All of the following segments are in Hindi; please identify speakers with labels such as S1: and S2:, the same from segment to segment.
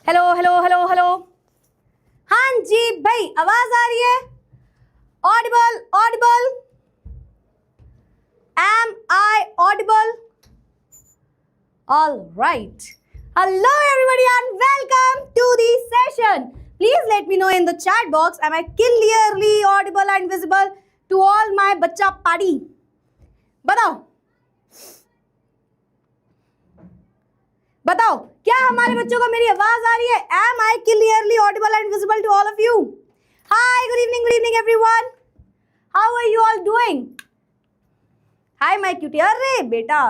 S1: Hello hello hello hello. हाँ जी भाई, आवाज आ रही है? Audible audible, am I audible? All right. Hello everybody and welcome to the session. Please let me know in the chat box, am I clearly audible and visible to all my बच्चा पार्टी? बताओ बताओ, क्या हमारे बच्चों को मेरी आवाज आ रही है? Am I clearly audible and visible to all of you? Hi, good evening everyone. How are you all doing? Hi my cutie. अरे बेटा,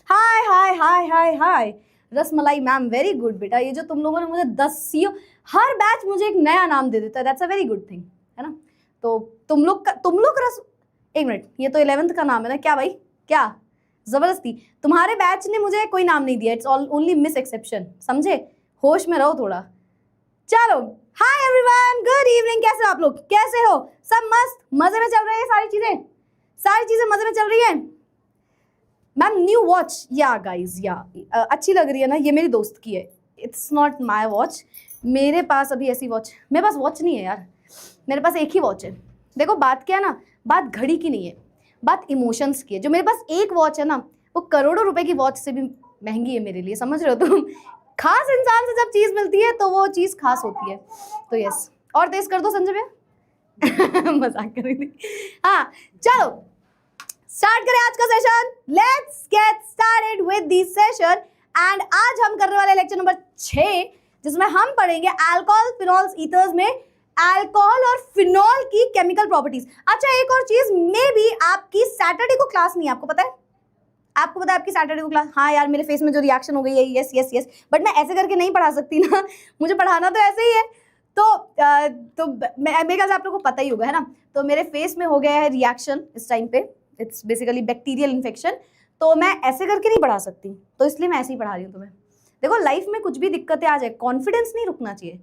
S1: hi hi hi hi hi. Rasmalai ma'am, very good बेटा. ये जो तुम लोगों ने मुझे 10 सीओ, हर बैच मुझे एक नया नाम दे देता है. That's a very good thing, है ना? तो तुम लोग एक मिनट, ये तो 11th का नाम है ना? क्या भाई, क्या जबरदस्ती? तुम्हारे बैच ने मुझे कोई नाम नहीं दिया. इट्स ओनली मिस एक्सेप्शन, समझे? होश में रहो थोड़ा. चलो, हाय एवरीवन, गुड इवनिंग. कैसे हो आप लोग? कैसे हो सब? मस्त मजे में चल रही है सारी चीजें मजे में चल रही है. Ma'am new watch, yeah guys, या अच्छी लग रही है ना? ये मेरी दोस्त की है. It's not my watch. मेरे पास अभी ऐसी वॉच, मेरे पास वॉच नहीं है यार. मेरे पास एक ही वॉच है. देखो बात क्या है ना, बात घड़ी की नहीं है, बात इमोशंस की है. जो मेरे पास एक वॉच है ना, वो करोड़ों रुपए की वॉच से भी महंगी है मेरे लिए. समझ रहे हो तुम? खास इंसान से जब चीज़ मिलती है तो वो चीज़ खास होती है. तो यस, और तेज कर दो संजय भैया. मजाक कर रही थी. हाँ चलो, स्टार्ट करें आज का session. Let's get started with this session. And आज हम करने वाले लेक्चर नंबर 6, जिसमें हम पढ़ेंगे अल्कोहल, फिनॉल्स, ईथर्स में अल्कोहल और फिनॉल की केमिकल प्रॉपर्टीज. अच्छा, एक और चीज, मे भी आपकी सैटरडे को क्लास नहीं है. आपको पता है? आपको पता है आपकी सैटरडे को क्लास? हाँ यार, मेरे फेस में जो रिएक्शन हो गई है, यस यस यस. बट मैं ऐसे करके नहीं पढ़ा सकती ना. मुझे पढ़ाना तो ऐसे ही है. तो मेरे ख्याल से आप लोगों को पता ही होगा, है ना? तो मेरे फेस में हो गया है रिएक्शन इस टाइम पे. It's basically bacterial infection. तो मैं ऐसे करके नहीं पढ़ा सकती, तो इसलिए मैं ऐसे ही पढ़ा रही हूँ तुम्हें. देखो, लाइफ में कुछ भी दिक्कतें आ जाए, कॉन्फिडेंस नहीं रुकना चाहिए.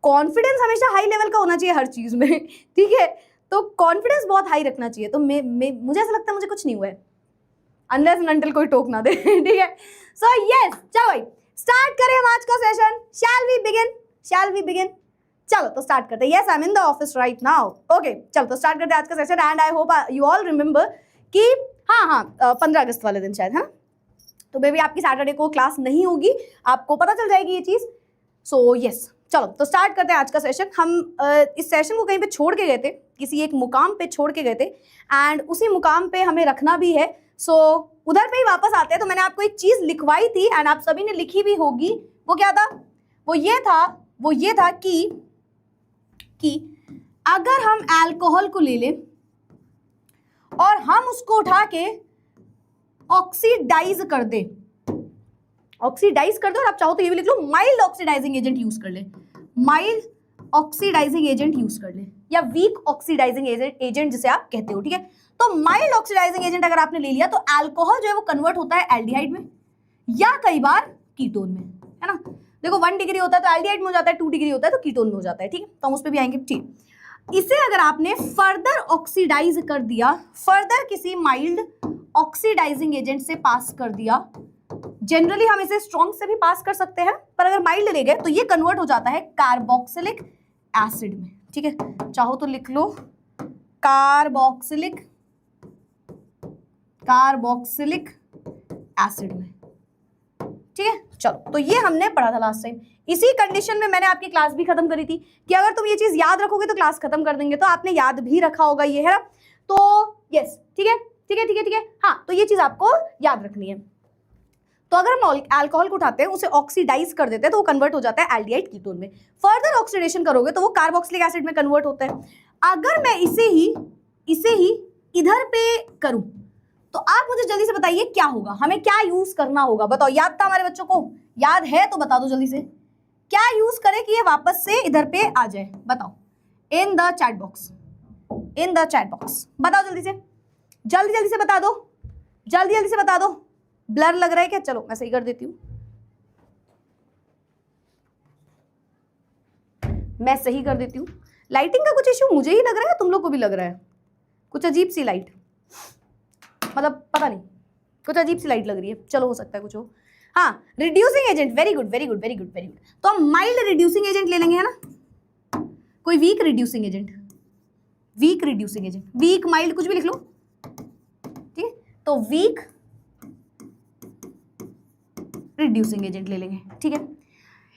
S1: कॉन्फिडेंस हमेशा हाई लेवल का होना चाहिए हर चीज में. ठीक है? तो कॉन्फिडेंस बहुत हाई रखना चाहिए. तो मुझे ऐसा लगता है मुझे कुछ नहीं हुआ है, अनलेस एंड अनटिल कोई टोक ना दे. ठीक है? सो यस, चलो भाई स्टार्ट करें हम आज का सेशन. Shall we begin? चलो तो स्टार्ट करते हैं. Yes, I am in the office right now. Okay, चलो तो स्टार्ट करते हैं आज का session. And I hope you all remember कि हाँ 15 अगस्त वाले दिन शायद, है ना? तो बेबी आपकी सैटरडे को क्लास नहीं होगी, आपको पता चल जाएगी ये चीज. सो यस, चलो तो स्टार्ट करते हैं आज का सेशन. हम इस सेशन को कहीं पे छोड़ के गए थे, किसी एक मुकाम पे छोड़ के गए थे. एंड उसी मुकाम पे हमें रखना भी है. सो उधर पे ही वापस आते हैं. तो मैंने आपको एक चीज लिखवाई थी एंड आप सभी ने लिखी भी होगी. वो क्या था? वो ये था कि अगर हम अल्कोहल को ले लें और हम उसको उठा के ऑक्सीडाइज कर दे और आप चाहो तो ये भी लिख लो, माइल्ड ऑक्सीडाइजिंग एजेंट यूज कर ले. माइल्ड ऑक्सीडाइजिंग एजेंट यूज कर ले, या वीक ऑक्सीडाइजिंग एजेंट जिसे आप कहते हो. ठीक है? तो माइल्ड ऑक्सीडाइजिंग एजेंट अगर आपने ले लिया तो अल्कोहल जो है वो कन्वर्ट होता है एल्डिहाइड में, या कई बार कीटोन में, है ना? देखो 1 डिग्री होता है तो एल्डिहाइड में हो जाता है, 2 डिग्री होता है तो कीटोन में हो जाता है. ठीक है? तो हम उस पर भी आएंगे. ठीक, इसे अगर आपने फर्दर ऑक्सीडाइज कर दिया, फर्दर किसी माइल्ड ऑक्सीडाइजिंग एजेंट से पास कर दिया, जनरली हम इसे स्ट्रॉन्ग से भी पास कर सकते हैं, पर अगर माइल्ड ले गए तो ये कन्वर्ट हो जाता है कार्बोक्सिलिक एसिड में. ठीक है? चाहो तो लिख लो कार्बोक्सिलिक एसिड में. ठीक है? चलो, तो ये हमने पढ़ा था लास्ट टाइम. इसी कंडीशन में मैंने आपकी क्लास भी खत्म करी थी कि अगर तुम ये चीज याद रखोगे तो क्लास खत्म कर देंगे. तो आपने याद भी रखा होगा ये, है ना? तो यस, ठीक है. हाँ, तो ये चीज आपको याद रखनी है. तो अगर हम अल्कोहल को उठाते हैं, उसे ऑक्सीडाइज कर देते हैं, तो वो कन्वर्ट हो जाता है एल्डिहाइड कीटोन में. फर्दर ऑक्सीडेशन करोगे तो वो कार्बोक्सिलिक एसिड में कन्वर्ट होता है. अगर मैं इसे ही इधर पे करूं तो आप मुझे जल्दी से बताइए क्या होगा, हमें क्या यूज करना होगा? बताओ, याद था हमारे बच्चों को? याद है तो बता दो जल्दी से, क्या यूज करें कि ये वापस से इधर पे आ जाए? बताओ इन द चैट बॉक्स. बताओ जल्दी से बता दो. ब्लर लग रहा है क्या? चलो मैं सही कर देती हूँ. लाइटिंग का कुछ इश्यू मुझे ही लग रहा है, तुम लोग को भी लग रहा है? कुछ अजीब सी लाइट, मतलब पता नहीं, कुछ अजीब सी लाइट लग रही है. चलो हो सकता है कुछ हो. हाँ, reducing agent, very good very good very good very good. तो हम माइल्ड रिड्यूसिंग एजेंट ले लेंगे, है ना। कोई weak reducing agent, weak reducing agent, weak mild कुछ भी लिख लो, ठीक है। तो वीक रिड्यूसिंग एजेंट ले लेंगे, ठीक है।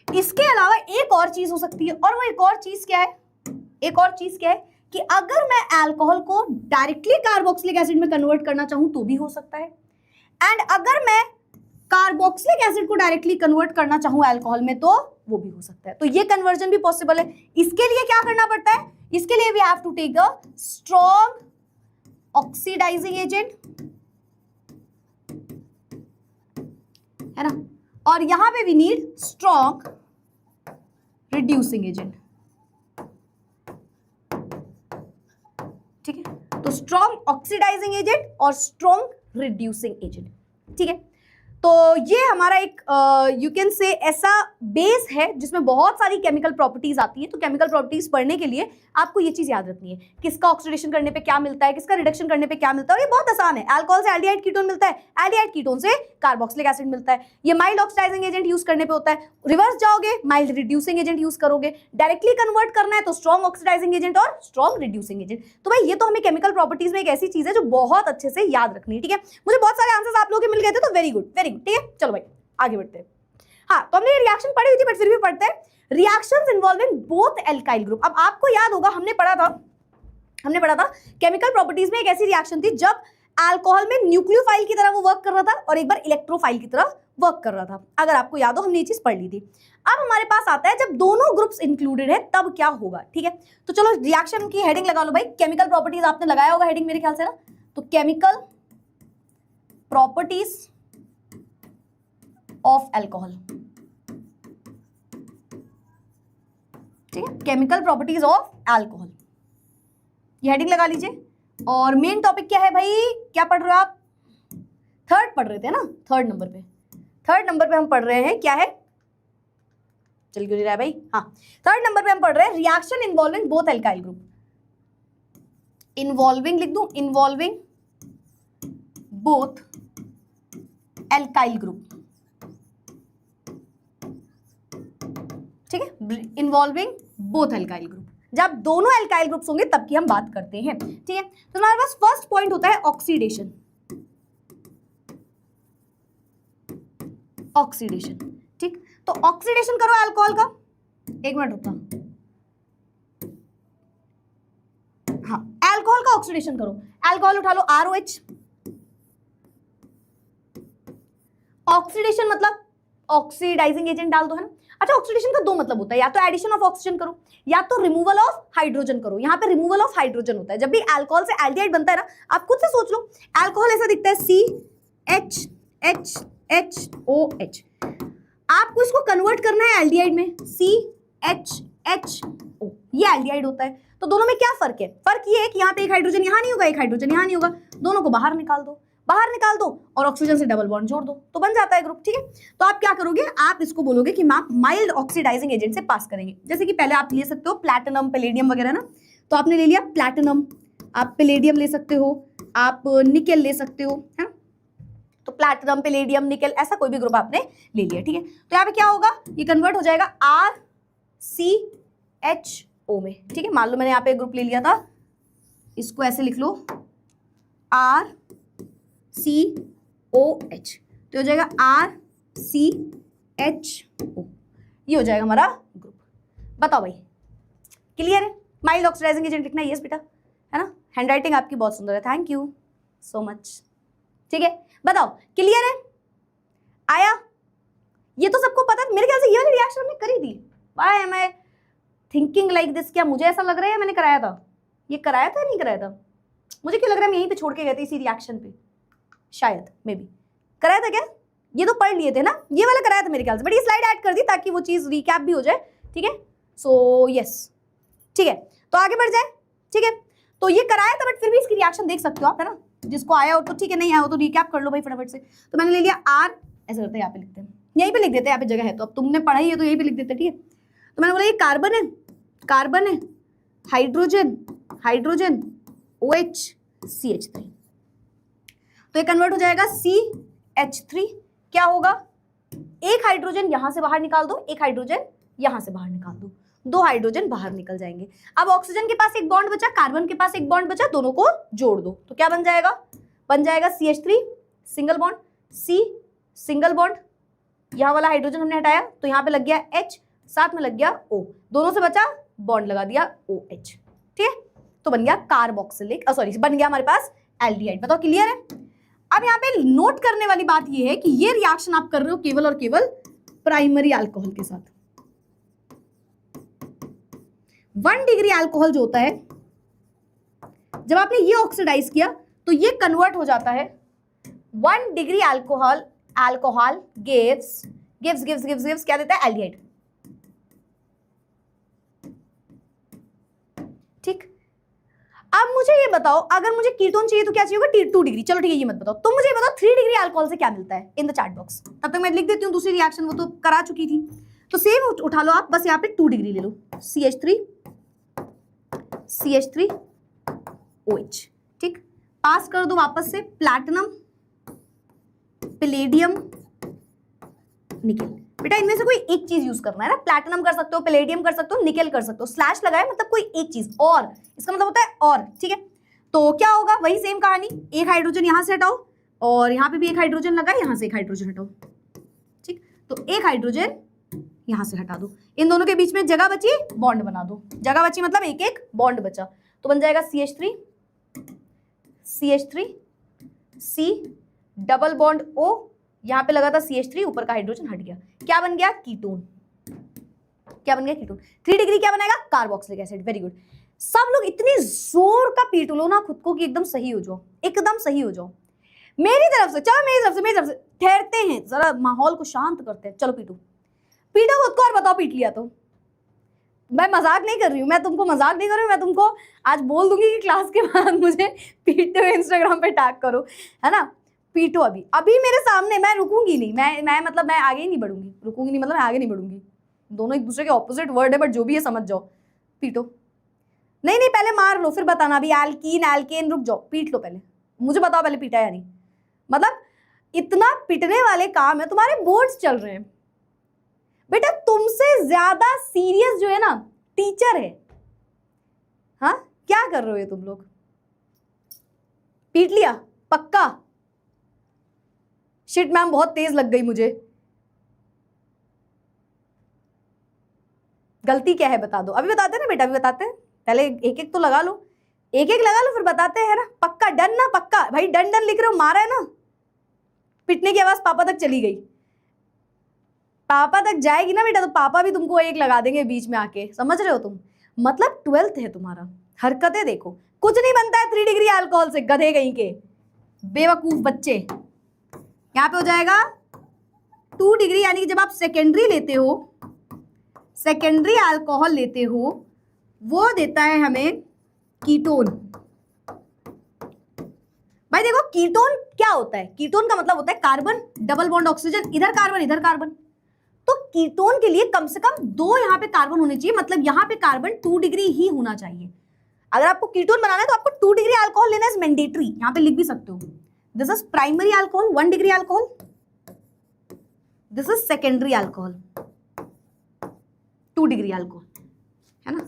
S1: इसके अलावा एक और चीज हो सकती है, और वो एक और चीज क्या है, एक और चीज क्या है कि अगर मैं अल्कोहल को डायरेक्टली कार्बोक्सिलिक एसिड में कन्वर्ट करना चाहूं तो भी हो सकता है, एंड अगर मैं कार्बोक्सिलिक एसिड को डायरेक्टली कन्वर्ट करना चाहूं अल्कोहल में तो वो भी हो सकता है। तो ये कन्वर्जन भी पॉसिबल है। इसके लिए क्या करना पड़ता है, इसके लिए we have to take the strong oxidising agent, है ना, और यहां पे we need strong reducing agent, ठीक है। तो स्ट्रॉन्ग ऑक्सीडाइजिंग एजेंट और स्ट्रॉन्ग रिड्यूसिंग एजेंट, ठीक है। तो ये हमारा एक यू कैन से ऐसा बेस है जिसमें बहुत सारी केमिकल प्रॉपर्टीज आती है। तो केमिकल प्रॉपर्टीज पढ़ने के लिए आपको ये चीज याद रखनी है, किसका ऑक्सीडेशन करने पे क्या मिलता है, किसका रिडक्शन करने पे क्या मिलता है। और ये बहुत आसान है, अल्कोहल से एल्डिहाइड कीटोन मिलता है, एल्डिहाइड कीटोन से कार्बोक्सिलिक एसिड मिलता है। ये माइल्ड ऑक्सीडाइजिंग एजेंट यूज करने पे होता है, रिवर्स जाओगे माइल्ड रिड्यूसिंग एजेंट यूज करोगे, डायरेक्टली कन्वर्ट करना है तो स्ट्रॉन्ग ऑक्सीडाइजिंग एजेंट और स्ट्रॉन्ग रिड्यूसिंग एजेंट। तो भाई ये तो हमें केमिकल प्रॉपर्टीज में एक ऐसी चीज है जो बहुत अच्छे से याद रखनी है, ठीक है। मुझे बहुत सारे आंसर्स आप लोगों के मिल गए थे, तो वेरी गुड वेरी गुड, ठीक है। चलो भाई आगे बढ़ते हैं। हाँ, तो हमने रिएक्शन पढ़ी हुई थी बट फिर भी पढ़ते हैं। Reactions involving both alkyl group. अब आपको याद होगा हमने पढ़ा था केमिकल प्रॉपर्टीज में एक ऐसी रिएक्शन थी जब अल्कोहल में न्यूक्लियोफाइल की तरह वो वर्क कर रहा था और एक बार इलेक्ट्रोफाइल की तरह वर्क कर रहा था। अगर आपको याद हो हमने ये चीज पढ़ ली थी। अब हमारे पास आता है जब दोनों ग्रुप्स इंक्लूडेड है तब क्या होगा, ठीक है। तो चलो रिएक्शन की हेडिंग लगा लो भाई, केमिकल प्रॉपर्टीज आपने लगाया होगा हेडिंग मेरे ख्याल से ना। तो केमिकल प्रॉपर्टीज ऑफ अल्कोहल, ठीक है, केमिकल प्रॉपर्टीज ऑफ अल्कोहल, ये हेडिंग लगा लीजिए। और मेन टॉपिक क्या है भाई, क्या पढ़ रहे हो आप, थर्ड पढ़ रहे थे ना, थर्ड नंबर पे हम पढ़ रहे हैं, क्या है, चल क्यों नहीं रहा है भाई, हाँ थर्ड नंबर पे हम पढ़ रहे हैं reaction involving both alkyl group. Involving लिख दूं, इन्वॉल्विंग बोथ एल्काइल ग्रुप, ठीक है, इन्वॉल्विंग बोथ एल्काइल ग्रुप। जब दोनों एल्काइल ग्रुप्स होंगे तब की हम बात करते हैं, ठीक है। तो हमारे पास फर्स्ट पॉइंट होता है ऑक्सीडेशन, ऑक्सीडेशन, ठीक। तो ऑक्सीडेशन करो अल्कोहल का, एक मिनट रुकना, हाँ अल्कोहल का ऑक्सीडेशन करो। अल्कोहल उठा लो ROH, ऑक्सीडेशन मतलब ऑक्सीडाइजिंग एजेंट डाल दो, है ना। अच्छा, ऑक्सीडेशन का दो मतलब होता है, या तो एडिशन ऑफ ऑक्सीजन करो या तो रिमूवल ऑफ हाइड्रोजन करो। यहाँ पे रिमूवल ऑफ हाइड्रोजन होता है जब भी अल्कोहल से एल्डिहाइड बनता है ना। आप खुद से सोच लो, अल्कोहल ऐसा दिखता है CHHHOH, आपको इसको कन्वर्ट करना है एल्डिहाइड में, CHHO, ये एल्डिहाइड होता है। तो दोनों में क्या फर्क है, फर्क ये है कि यहाँ पे एक हाइड्रोजन यहाँ नहीं होगा, एक हाइड्रोजन यहाँ नहीं होगा, दोनों को बाहर निकाल दो और ऑक्सीजन से डबल बॉन्ड जोड़ दो तो बन जाता है ग्रुप, ठीक है। तो आप क्या करोगे, आप इसको बोलोगे कि मैम माइल्ड ऑक्सीडाइजिंग एजेंट से पास करेंगे। जैसे कि पहले आप ले सकते हो प्लैटिनम पैलेडियम वगैरह ना, तो आपने ले लिया प्लैटिनम, आप पैलेडियम ले सकते हो, आप निकेल ले सकते हो, है। तो प्लैटिनम पैलेडियम निकेल ऐसा कोई भी ग्रुप आपने ले लिया, ठीक है। तो यहाँ पे क्या होगा, ये कन्वर्ट हो जाएगा RCHO में, ठीक है। मान लो मैंने यहाँ पे ग्रुप ले लिया था, इसको ऐसे लिख लो RCOH, तो हो जाएगा RCHO, ये हो जाएगा हमारा ग्रुप। बताओ भाई क्लियर है, माइल्ड ऑक्सीडाइजिंग एजेंट लिखना है, यस बेटा, है ना। हैंडराइटिंग आपकी बहुत सुंदर है, थैंक यू सो मच, ठीक है। बताओ क्लियर है, आया, ये तो सबको पता है। मेरे ख्याल से ये वाली रिएक्शन हमने करी थी। Why am I thinking like this, क्या मुझे ऐसा लग रहा है मैंने कराया था, ये कराया था नहीं कराया था, मुझे क्यों लग रहा है हम यहीं पे छोड़ के गए थे इसी रिएक्शन पे, शायद मे बी कराया था क्या, ये तो पढ़ लिए थे ना, ये वाला कराया था मेरे ख्याल से, बट ये स्लाइड ऐड कर दी ताकि वो चीज रिकैप भी हो जाए, ठीक है। सो यस, ठीक है, तो आगे बढ़ जाए, ठीक है। तो ये कराया था बट फिर भी इसकी रिएक्शन देख सकते हो आप, है ना। जिसको आया हो तो ठीक है, नहीं आया हो तो रिकैप कर लो भाई फटाफट से। तो मैंने ले लिया R, ऐसे करते हैं, यहाँ पे लिखते हैं, यहीं पे लिख देते हैं, यहाँ पे जगह है तो अब तुमने पढ़ाई है तो यहीं पे लिख देते हैं, ठीक है। तो मैंने बोला ये कार्बन है, हाइड्रोजन OH CH3, तो ये कन्वर्ट हो जाएगा CH3, क्या होगा एक हाइड्रोजन यहां से बाहर निकाल दो, एक हाइड्रोजन यहां से बाहर निकाल दो, 2 हाइड्रोजन बाहर निकल जाएंगे। अब ऑक्सीजन के पास एक बॉन्ड बचा, कार्बन के पास एक बॉन्ड बचा, दोनों को जोड़ दो तो क्या बन जाएगा? बन जाएगा CH3 single bond, C single bond, यहां वाला हाइड्रोजन हमने हटाया तो यहां पे लग गया H, साथ में लग गया O, दोनों से बचा बॉन्ड लगा दिया OH। ठीक है, तो बन गया कार्बोक्सिलिक, सॉरी बन गया हमारे पास एल्डिहाइड। बताओ क्लियर है? अब यहाँ पे नोट करने वाली बात ये है कि ये रिएक्शन आप कर रहे हो केवल और केवल प्राइमरी अल्कोहल के साथ। 1 डिग्री अल्कोहल जो होता है, जब आपने ये ऑक्सीडाइज किया तो ये कन्वर्ट हो जाता है 1 डिग्री अल्कोहल गिव्स क्या देता है? एल्डिहाइड। ठीक, अब मुझे ये बताओ, अगर मुझे कीटोन चाहिए तो क्या चाहिए होगा? 2 डिग्री। चलो ठीक है, ये मत बताओ, तुम मुझे बताओ 3 डिग्री अल्कोहल से क्या मिलता है इन द चैट बॉक्स। तब तक मैं लिख देती हूँ दूसरी रिएक्शन, वो तो करा चुकी थी। तो सेम उठा लो आप, बस यहाँ पे 2 डिग्री ले लो, CH3 OH। ठीक, पास कर दो वापस से प्लैटिनम, पैलेडियम, निकेल। बेटा इनमें से कोई एक चीज यूज करना है ना, प्लैटिनम कर सकते हो, पैलेडियम कर सकते हो, निकेल कर सकते हो, स्लैश लगाए मतलब कोई एक चीज, और इसका मतलब होता है और। ठीक है, तो क्या होगा? वही सेम कहानी, एक हाइड्रोजन यहां से हटाओ और यहां पे भी एक हाइड्रोजन लगा, यहां से एक हाइड्रोजन हटाओ। ठीक, तो एक हाइड्रोजन यहां से हटा दो, इन दोनों के बीच में जगह बची, बॉन्ड बना दो। जगह बची मतलब एक एक बॉन्ड बचा, तो बन जाएगा CH3 C double bond O, यहां पे लगा था CH3, ऊपर का हाइड्रोजन हट गया, क्या बन गया? कीटोन। क्या बन गया? कीटोन। 3 डिग्री क्या बनाएगा? Carboxylic acid. Very good. सब लोग इतनी जोर का पीट लो ना खुद को कि एकदम सही हो जाओ, एकदम सही हो जाओ। मेरी तरफ से, चलो मेरी तरफ से ठहरते हैं, जरा माहौल को शांत करते हैं। चलो पीटो पीटो खुद को और बताओ पीट लिया तो। मैं मजाक नहीं कर रही हूँ, मैं तुमको मजाक नहीं कर रही हूँ, मैं तुमको आज बोल दूंगी कि क्लास के बाद मुझे पीटते हुए इंस्टाग्राम पे टैग करो, है ना? पीटो अभी अभी मेरे सामने, मैं रुकूंगी नहीं, मैं मतलब मैं आगे ही नहीं बढ़ूंगी, रुकूंगी नहीं मतलब मैं आगे नहीं बढ़ूंगी। दोनों एक दूसरे के ऑपोजिट वर्ड है, बट जो भी है समझ जाओ। पीटो, नहीं पहले मार लो फिर बताना। अभी एल्कीन एल्केन, रुक जाओ, पीट लो पहले, मुझे बताओ पहले पीटा या नहीं। मतलब इतना पिटने वाले काम है, तुम्हारे बोर्ड्स चल रहे हैं बेटा, तुमसे ज्यादा सीरियस जो है ना टीचर है। हाँ, क्या कर रहे हो ये तुम लोग? पीट लिया पक्का? शिट मैम बहुत तेज लग गई मुझे। गलती क्या है बता दो। अभी बताते हैं ना बेटा, अभी बताते हैं, पहले एक एक तो लगा लो, एक एक लगा लो फिर बताते हैं ना। पक्का डन ना? पक्का भाई, डन डन लिख रहे हो, मारा है ना? पिटने की आवाज पापा तक चली गई, पापा तक जाएगी ना बेटा तो पापा भी तुमको एक लगा देंगे बीच में आके, समझ रहे हो तुम? मतलब 12th है तुम्हारा, हरकतें देखो। कुछ नहीं बनता है 3 डिग्री अल्कोहल से, गधे कहीं के बेवकूफ बच्चे। यहाँ पे हो जाएगा 2 डिग्री, यानी कि जब आप सेकेंडरी लेते हो, सेकेंडरी अल्कोहल लेते हो, वो देता है हमें कीटोन। भाई देखो कीटोन क्या होता है? कीटोन का मतलब होता है कार्बन डबल बॉन्ड ऑक्सीजन, इधर कार्बन इधर कार्बन। तो कीटोन के लिए कम से कम 2 यहाँ पे कार्बन होने चाहिए, मतलब यहाँ पे कार्बन 2 डिग्री ही होना चाहिए। अगर आपको कीटोन बनाना है तो आपको 2 डिग्री अल्कोहल लेना इज मैंडेटरी। यहाँ पे लिख भी सकते हो, this is primary alcohol 1 degree alcohol, this is secondary alcohol 2 degree alcohol, है ना?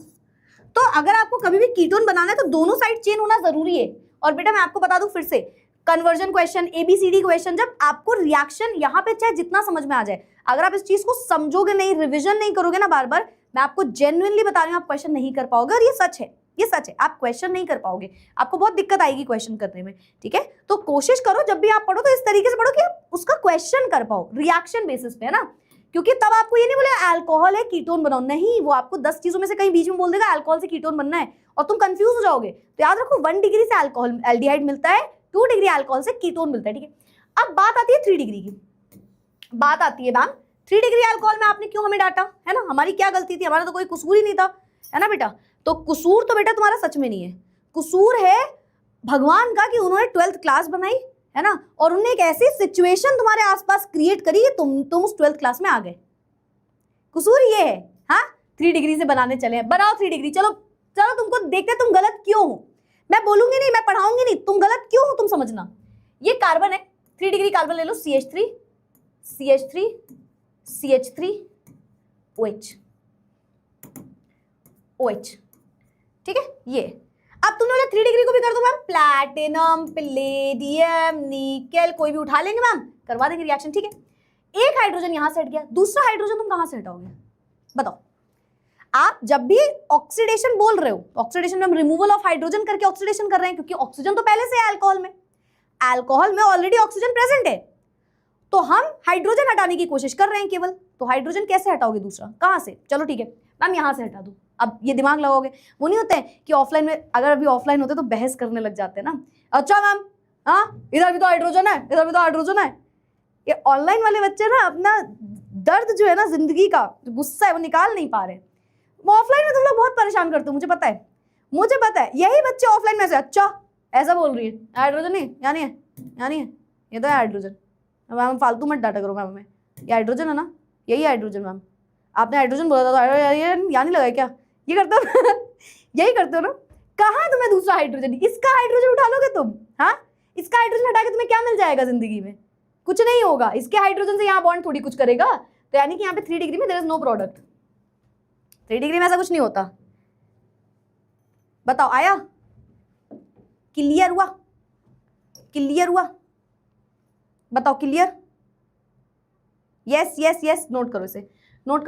S1: तो अगर आपको कभी भी कीटोन बनाना है तो दोनों साइड चेन होना जरूरी है। और बेटा मैं आपको बता दूं फिर से, कन्वर्जन क्वेश्चन, ABCD क्वेश्चन, जब आपको रिएक्शन यहाँ पे चाहे जितना समझ में आ जाए, अगर आप इस चीज को समझोगे नहीं, रिविजन नहीं करोगे ना बार बार, मैं आपको जेन्युइनली बता रही हूँ, आप क्वेश्चन नहीं कर पाओगे। और ये सच है, ये सच है, आप क्वेश्चन नहीं कर पाओगे, आपको बहुत दिक्कत आएगी क्वेश्चन करने में। ठीक है, तो कोशिश करो जब भी आप पढ़ो तो इस तरीके से पढ़ो कि आप उसका क्वेश्चन कर पाओ रिएक्शन बेसिस पे, है ना? क्योंकि तब आपको ये नहीं बोलेगा अल्कोहल है कीटोन बनाओ, नहीं, वो आपको 10 चीजों में से कहीं बीच में बोल देगा अल्कोहल से कीटोन बनना है और तुम कंफ्यूज हो जाओगे। तो याद रखो 1 डिग्री से अल्कोहल एल्डिहाइड मिलता है, 2 डिग्री अल्कोहल से कीटोन मिलता है। ठीक है, अब बात आती है 3 डिग्री की, बात आती है मैम 3 डिग्री अल्कोहल में आपने क्यों हमें डांटा, है ना? हमारी क्या गलती थी? हमारा तो कोई कसूर ही नहीं था, है ना बेटा? तो कसूर तो बेटा तुम्हारा सच में नहीं है, कसूर है भगवान का कि उन्होंने 12th क्लास बनाई, है ना? और उन्होंने एक ऐसी सिचुएशन तुम्हारे आसपास क्रिएट करी कि तुम उस 12th क्लास में आ गए। कसूर ये है। हाँ, 3 डिग्री से बनाने चले हैं, बनाओ 3 डिग्री। चलो चलो, तुमको देखते तुम गलत क्यों हो। मैं बोलूंगी नहीं, मैं पढ़ाऊंगी नहीं, तुम गलत क्यों हो तुम समझना। ये कार्बन है, 3 डिग्री कार्बन ले लो, CH3 CH3 CH3 OH OH, ठीक है। ये अब तुमने बोला 3 डिग्री को भी कर दो मैम, प्लैटिनम, प्लेडियम, निकेल, कोई भी उठा लेंगे मैम, करवा देंगे रिएक्शन, ठीक है। एक हाइड्रोजन यहां से हट गया, दूसरा हाइड्रोजन तुम कहां से हटाओगे बताओ। आप जब भी ऑक्सीडेशन बोल रहे हो, ऑक्सीडेशन में हम रिमूवल ऑफ हाइड्रोजन करके ऑक्सीडेशन कर रहे हैं, क्योंकि ऑक्सीजन तो पहले से है अल्कोहल में ऑलरेडी ऑक्सीजन प्रेजेंट है, तो हम हाइड्रोजन हटाने की कोशिश कर रहे हैं केवल। तो हाइड्रोजन कैसे हटाओगे दूसरा, कहां से? चलो ठीक है मैम, यहां से हटा दो। अब ये दिमाग लगाओगे, वो नहीं होते हैं कि ऑफलाइन में, अगर अभी ऑफलाइन होते तो बहस करने लग जाते हैं ना, अच्छा मैम हाँ इधर भी तो हाइड्रोजन है, इधर भी तो हाइड्रोजन है। ये ऑनलाइन वाले बच्चे ना अपना दर्द जो है ना जिंदगी का, जो गुस्सा है वो निकाल नहीं पा रहे। ऑफलाइन में तुम लोग बहुत परेशान करते हो, मुझे पता है। यही बच्चे ऑफलाइन में से अच्छा ऐसा बोल रही है, हाइड्रोजन नहीं यानी है, ये तो है हाइड्रोजन। मैम फालतू मत डाटा करो मैम, हमें ये हाइड्रोजन है ना, यही हाइड्रोजन मैम, आपने हाइड्रोजन बोला था तो हाइड्रोजन यानी लगाए क्या, ये करते हो यही करते हो ना। कहाँ तुम्हें दूसरा हाइड्रोजन, इसका हाइड्रोजन उठा लोगे तुम, हाँ इसका हाइड्रोजन हटा के तुम्हें क्या मिल जाएगा जिंदगी में, कुछ नहीं होगा। इसके हाइड्रोजन से यहाँ बॉन्ड थोड़ी कुछ करेगा, तो यानी कि यहाँ पे 3 डिग्री में there is no product, 3 degree में ऐसा कुछ नहीं होता। बताओ आया, क्लियर हुआ, बताओ क्लियर, यस, नोट करो इसे, नोट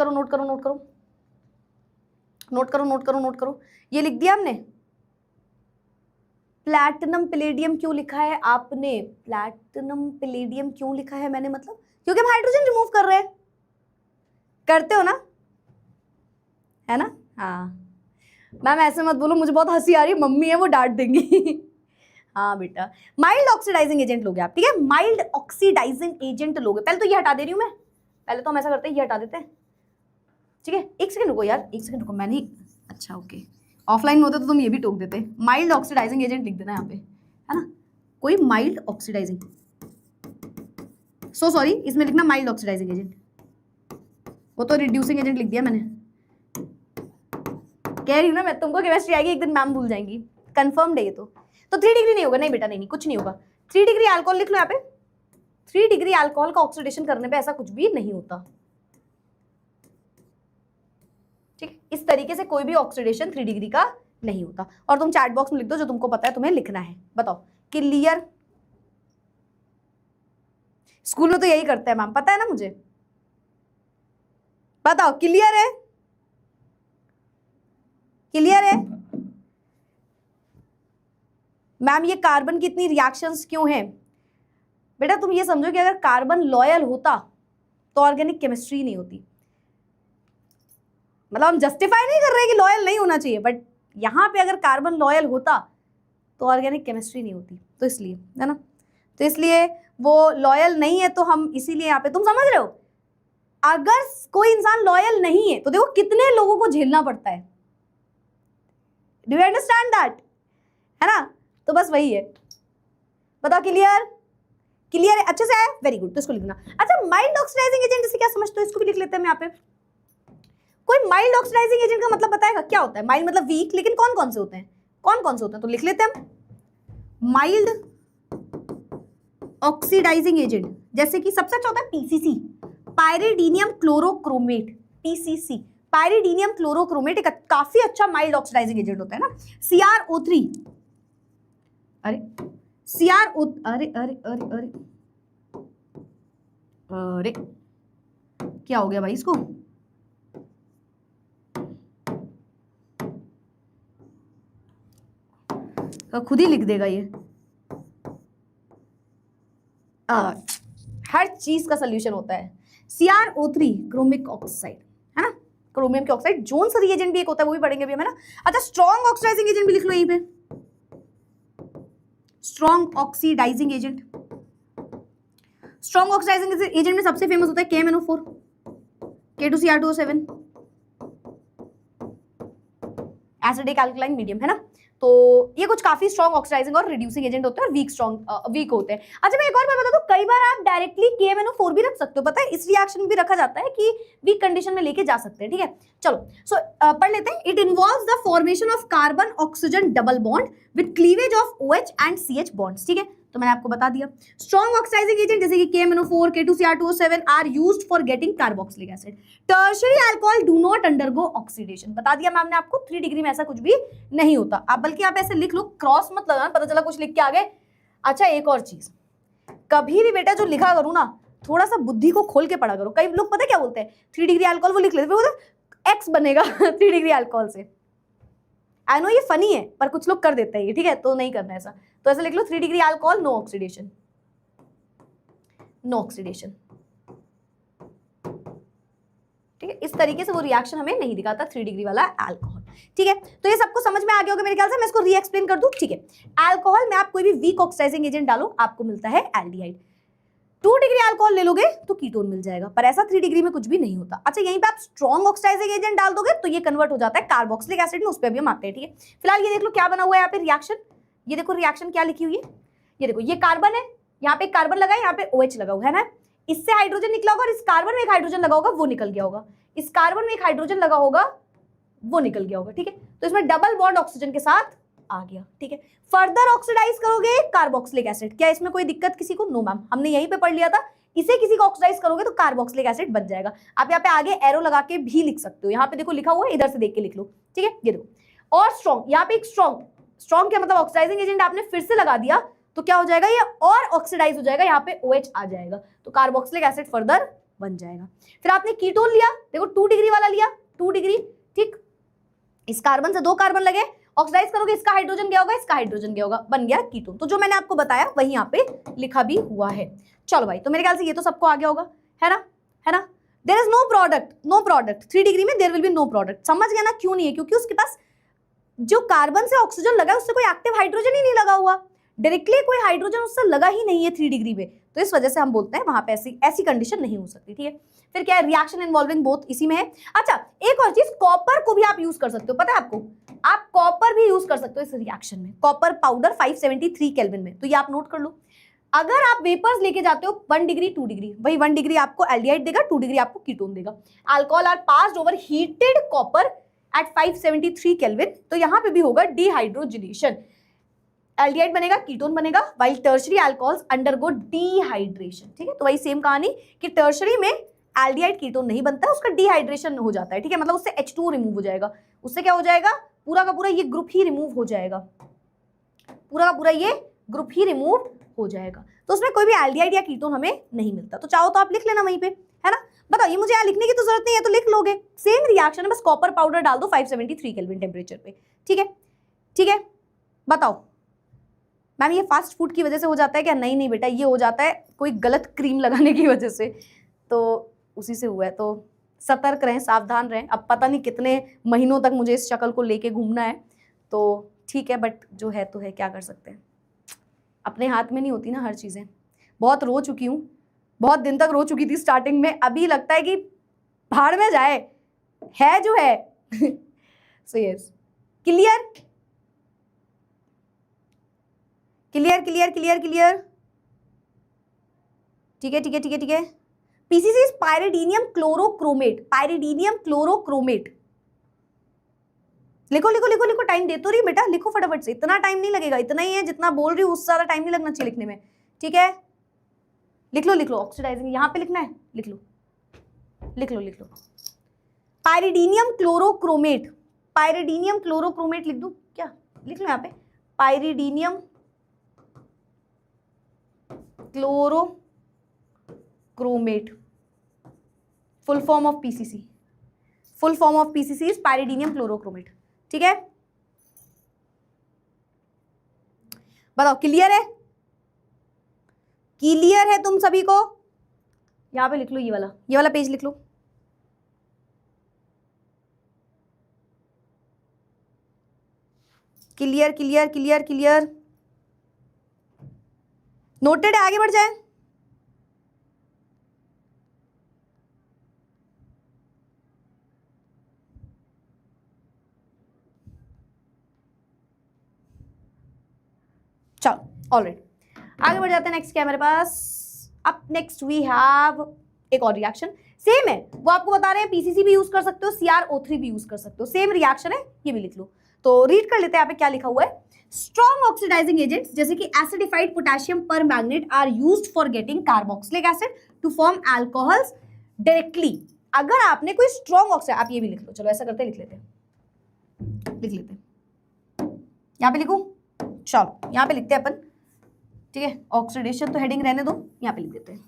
S1: करो। ये लिख दिया हमने, प्लैटिनम प्लेडियम क्यों लिखा है आपने, प्लैटिनम प्लेडियम क्यों लिखा है मैंने, मतलब क्योंकि हम हाइड्रोजन रिमूव कर रहे हैं, करते हो ना, है ना। हाँ मैम ऐसे मत बोलो, मुझे बहुत हंसी आ रही है, मम्मी है वो डांट देंगी हाँ बेटा, माइल्ड ऑक्सीडाइजिंग एजेंट लोगे आप, ठीक है, माइल्ड ऑक्सीडाइजिंग एजेंट लोगे। पहले तो ये हटा दे रही हूँ मैं, पहले तो हम ऐसा करते हैं, ये हटा देते हैं, ठीक है। एक सेकंड रुको यार, एक सेकंड रुको, मैंने अच्छा ओके, ऑफलाइन में होते तो तुम ये भी टोक देते, माइल्ड ऑक्सीडाइजिंग एजेंट लिख देना यहाँ पे, है ना, कोई माइल्ड ऑक्सीडाइजिंग, सॉरी इसमें लिखना माइल्ड ऑक्सीडाइजिंग एजेंट, वो तो रिड्यूसिंग एजेंट लिख दिया मैंने, कह रही हूँ ना मैं, तुमको केमिस्ट्री आएगी एक दिन मैम भूल जाएंगी, कंफर्म्ड है ये तो 3 डिग्री नहीं होगा, नहीं बेटा नहीं, कुछ नहीं होगा। 3 डिग्री अल्कोहल लिख लो यहाँ पे, 3 डिग्री अल्कोहल का ऑक्सीडेशन करने पे ऐसा कुछ भी नहीं होता, ठीक, इस तरीके से कोई भी ऑक्सीडेशन 3 डिग्री का नहीं होता। और तुम चैट बॉक्स में लिख दो जो तुमको पता है तुम्हें लिखना है, बताओ क्लियर। स्कूल में तो यही करते हैं मैम, पता है ना मुझे, बताओ क्लियर है, मैम ये कार्बन की इतनी रिएक्शंस क्यों हैं? बेटा तुम ये समझो कि अगर कार्बन लॉयल होता तो ऑर्गेनिक केमिस्ट्री नहीं होती। मतलब हम जस्टिफाई नहीं कर रहे कि लॉयल नहीं होना चाहिए, बट यहाँ पे अगर कार्बन लॉयल होता तो ऑर्गेनिक केमिस्ट्री नहीं होती, तो इसलिए, है ना, तो इसलिए वो लॉयल नहीं है, तो हम इसीलिए यहाँ पे, तुम समझ रहे हो, अगर कोई इंसान लॉयल नहीं है तो देखो कितने लोगों को झेलना पड़ता है, डू यू अंडरस्टैंड दैट, है ना, तो बस वही है। बताओ क्लियर है, अच्छे से है, वेरी गुड, तो इसको लिखना। अच्छा माइल्ड ऑक्सीडाइजिंग एजेंट जैसे क्या समझते हो, इसको भी लिख लेते हैं यहाँ पे। कोई माइल्ड ऑक्सीडाइजिंग एजेंट का मतलब बताएगा क्या होता है? माइल्ड मतलब वीक, लेकिन कौन कौन से होते हैं, तो लिख लेते हैं हम, माइल्ड ऑक्सीडाइजिंग एजेंट, जैसे कि सबसे अच्छा होता है पीसीसी, पायरिडीनियम क्लोरोक्रोमेट, पीसीसी, पायरिडीनियम क्लोरोक्रोमेट एक काफी अच्छा माइल्ड ऑक्सीडाइजिंग एजेंट होता है ना। CrO3, अरे क्या हो गया भाई इसको, तो खुद ही लिख देगा ये, हर चीज का सोल्यूशन होता है। CrO3 क्रोमिक ऑक्साइड, है ना, क्रोमियम के ऑक्साइड, जोन्स रिएजेंट भी एक होता है, वो भी पढ़ेंगे अभी हम, है ना। अच्छा स्ट्रॉन्ग ऑक्सीडाइजिंग एजेंट भी लिख लो यहीं पे, strong oxidising agent, strong oxidising agent में सबसे फेमस होता है KMnO4, K2Cr2O7, acidic alkaline medium, है ना। तो ये कुछ काफी स्ट्रॉन्ग ऑक्सीडाइजिंग और रिड्यूसिंग एजेंट होते हैं, और वीक होते हैं। अच्छा मैं एक और बात बता दूं, कई बार आप डायरेक्टली KMnO4 भी रख सकते हो, पता है, इस रिएक्शन में भी रखा जाता है कि वीक कंडीशन में लेके जा सकते हैं, ठीक है। चलो सो पढ़ लेते हैं। It involves the formation of carbon oxygen double bond with cleavage of OH and CH bonds, ठीक है। तो मैंने आपको बता दिया। स्ट्रॉन्ग ऑक्सीडाइजिंग एजेंट जैसे कि KMNO4, K2Cr2O7 are used for getting carboxylic acid. Tertiary alcohol do not undergo oxidation, बता दिया मैम ने आपको, 3 डिग्री में ऐसा कुछ भी नहीं होता। आप बल्कि आप ऐसे लिख लो, क्रॉस मत लगाना, पता चला कुछ लिख के आगे। अच्छा एक और चीज, कभी भी बेटा जो लिखा करो ना, थोड़ा सा बुद्धि को खोल के पढ़ा करो। कई लोग पता क्या बोलते हैं, 3 डिग्री अल्कोहल, वो लिख लेते हैं एक्स बनेगा 3 डिग्री अल्कोहल से। आई नो ये फनी है पर कुछ लोग कर देते हैं ये, ठीक है, तो नहीं करना ऐसा। तो ऐसे लिख लो 3 degree alcohol, no oxidation, no oxidation, ठीक है। इस तरीके से वो रिएक्शन हमें नहीं दिखाता 3 डिग्री वाला अल्कोहल, ठीक है। तो ये सबको समझ में आ गया होगा मेरे ख्याल से, मैं इसको री एक्सप्लेन कर दूं, ठीक है। अल्कोहल में आप कोई भी वीक ऑक्सीडाइजिंग एजेंट डालो, आपको मिलता है एल्डिहाइड। 2 डिग्री अल्कोहल ले लोगे तो कीटोन मिल जाएगा, पर ऐसा 3 डिग्री में कुछ भी नहीं होता। अच्छा यहीं पे आप स्ट्रॉन्ग ऑक्सीडाइजिंग एजेंट डाल दोगे तो ये कन्वर्ट हो जाता है कार्बोक्सिलिक एसिड में, उस पर भी हम आते हैं, ठीक है। फिलहाल ये देख लो क्या बना हुआ है यहाँ पे रिएक्शन, ये देखो रिएक्शन क्या लिखी हुई है, ये देखो ये कार्बन है, यहाँ पे कार्बन लगा है, यहाँ पे OH लगा हुआ है ना, इससे हाइड्रोजन निकला होगा और इस कार्बन में एक हाइड्रोजन लगा होगा, वो निकल गया होगा, इस कार्बन में एक हाइड्रोजन लगा होगा, वो निकल गया होगा, ठीक है। तो इसमें डबल बॉन्ड ऑक्सीजन के साथ आ गया, ठीक है। फर्दर ऑक्सीडाइज करोगे कार्बोक्सिलिक एसिड, क्या इसमें कोई दिक्कत किसी को? नो मैम, हमने यहीं पे पढ़ लिया था। इसे किसी को ऑक्सीडाइज करोगे तो कार्बोक्सिलिक एसिड बन जाएगा। आप यहाँ पे आगे एरो लगा के भी लिख सकते हो, यहाँ पे देखो लिखा हुआ है, इधर से देख के लिख लो, ठीक है। ये देखो और स्ट्रॉन्ग, यहाँ पे एक स्ट्रॉन्ग क्या मतलब ऑक्सीडाइजिंग एजेंट आपने फिर से लगा दिया तो क्या हो जाएगा, ये और ऑक्सीडाइज हो जाएगा, यहाँ पे OH आ जाएगा तो कार्बोक्सिलिक एसिड फर्दर बन जाएगा। फिर आपने कीटोन लिया, देखो 2 डिग्री वाला लिया, 2 डिग्री, ठीक, इस कार्बन से 2 कार्बन लगे, ऑक्सीडाइज करोगे, इसका हाइड्रोजन गया होगा, इसका हाइड्रोजन गया होगा, बन गया कीटोन। तो जो मैंने आपको बताया वही यहाँ पे लिखा भी हुआ है। चलो भाई, तो मेरे ख्याल से ये तो सबको आ गया होगा, है ना, है ना। There is no product, no product 3 degree में, there will be no product. समझ गया ना क्यों नहीं है? क्योंकि उसके पास जो कार्बन से ऑक्सीजन लगा है उससे कोई एक्टिव हाइड्रोजन ही नहीं लगा हुआ, डायरेक्टली कोई हाइड्रोजन उससे लगा ही नहीं है 3 डिग्री में, तो इस वजह से हम बोलते हैं वहां पे ऐसी कंडीशन नहीं हो सकती, ठीक है। फिर क्या है, रिएक्शन इन्वॉल्विंग बोथ, इसी में है। अच्छा एक और चीज, कॉपर को भी आप यूज कर सकते हो, पता है आपको, आप कॉपर भी यूज कर सकते हो इस रिएक्शन में, कॉपर पाउडर 573 केल्विन में, तो ये आप नोट कर लो। अगर आप वेपर्स लेके जाते हो 1 डिग्री 2 डिग्री, वही 1 डिग्री आपको एल्डिहाइड देगा, 2 डिग्री आपको कीटोन देगा। Alcohol are passed over heated copper at 573 kelvin, तो यहां पे भी होगा डिहाइड्रोजनेशन, एल्डिहाइड बनेगा, कीटोन बनेगा, while tertiary alcohols undergo dehydration, ठीक है। तो वही सेम कहानी कि टर्शरी में एल्डिहाइड कीटोन नहीं बनता, उसका डिहाइड्रेशन हो जाता है, ठीक है, मतलब उससे H2 रिमूव हो जाएगा, उससे क्या हो जाएगा, पूरा का पूरा ये ग्रुप ही रिमूव हो जाएगा, पूरा का पूरा ये ग्रुप ही रिमूव हो जाएगा, तो उसमें कोई भी एल्डिहाइड या कीटोन हमें नहीं मिलता। तो चाहो तो आप लिख लेना वहीं पे, है ना। बताओ, ये मुझे यहाँ लिखने की तो जरूरत नहीं है, तो लिख लोगे, सेम रिएक्शन है, बस कॉपर पाउडर डाल दो 573 केल्विन टेम्परेचर पे, ठीक है, ठीक है। बताओ मैम ये फास्ट फूड की वजह से हो जाता है क्या? नहीं नहीं बेटा, ये हो जाता है कोई गलत क्रीम लगाने की वजह से, तो उसी से हुआ है, तो सतर्क रहें, सावधान रहें। अब पता नहीं कितने महीनों तक मुझे इस शक्ल को लेके घूमना है, तो ठीक है, बट जो है तो है, क्या कर सकते हैं, अपने हाथ में नहीं होती ना हर चीज़ें। बहुत रो चुकी हूँ, बहुत दिन तक रो चुकी थी स्टार्टिंग में, अभी लगता है कि भाड़ में जाए, है जो है so yes, clear clear clear clear clear, ठीक है ठीक है ठीक है ठीक है। PCC is pyridinium chlorochromate, पायरिडीनियम chlorochromate, लिखो लिखो लिखो लिखो, टाइम दे तो रही बेटा, लिखो फटाफट से, इतना टाइम नहीं लगेगा, इतना ही है जितना बोल रही हूँ, उससे ज्यादा टाइम नहीं लगना चाहिए लिखने में, ठीक है। लिख लो लिख लो, ऑक्सीडाइजिंग यहाँ पे लिखना है, लिख लो लिख लो लिख लो, पायरिडीनियम क्लोरोक्रोमेट, पायरिडीनियम क्लोरोक्रोमेट लिख दो क्या, लिख लो यहाँ पे, pyridinium chlorochromate, full form of PCC, full form of PCC is pyridinium chlorochromate, ठीक है। बताओ क्लियर है, क्लियर है तुम सभी को? यहां पे लिख लो, ये वाला पेज लिख लो, clear clear clear clear, noted है, आगे बढ़ जाए। चलो ऑलराइट, आगे बढ़ जाते हैं। नेक्स्ट क्या है मेरे पास, अब नेक्स्ट वी हैव एक और रिएक्शन, सेम है, वो आपको बता रहे हैं पीसीसी भी यूज कर सकते हो, CrO3 भी यूज कर सकते हो, सेम रिएक्शन है, ये भी लिख लो। तो रीड कर लेते हैं यहाँ पे क्या लिखा हुआ है। स्ट्रॉन्ग ऑक्सीडाइजिंग एजेंट्स जैसे कि acidified potassium permanganate are used for getting carboxylic acid to form alcohols directly. अगर आपने कोई स्ट्रॉन्ग ऑक्साइड, आप ये भी लिख लो, चलो ऐसा करते हैं, लिख लेते हैं, यहां पे लिखूं, चलो यहां पे लिखते हैं अपन, ठीक है, ऑक्सीडेशन तो हेडिंग रहने दो, यहां पे लिख देते हैं।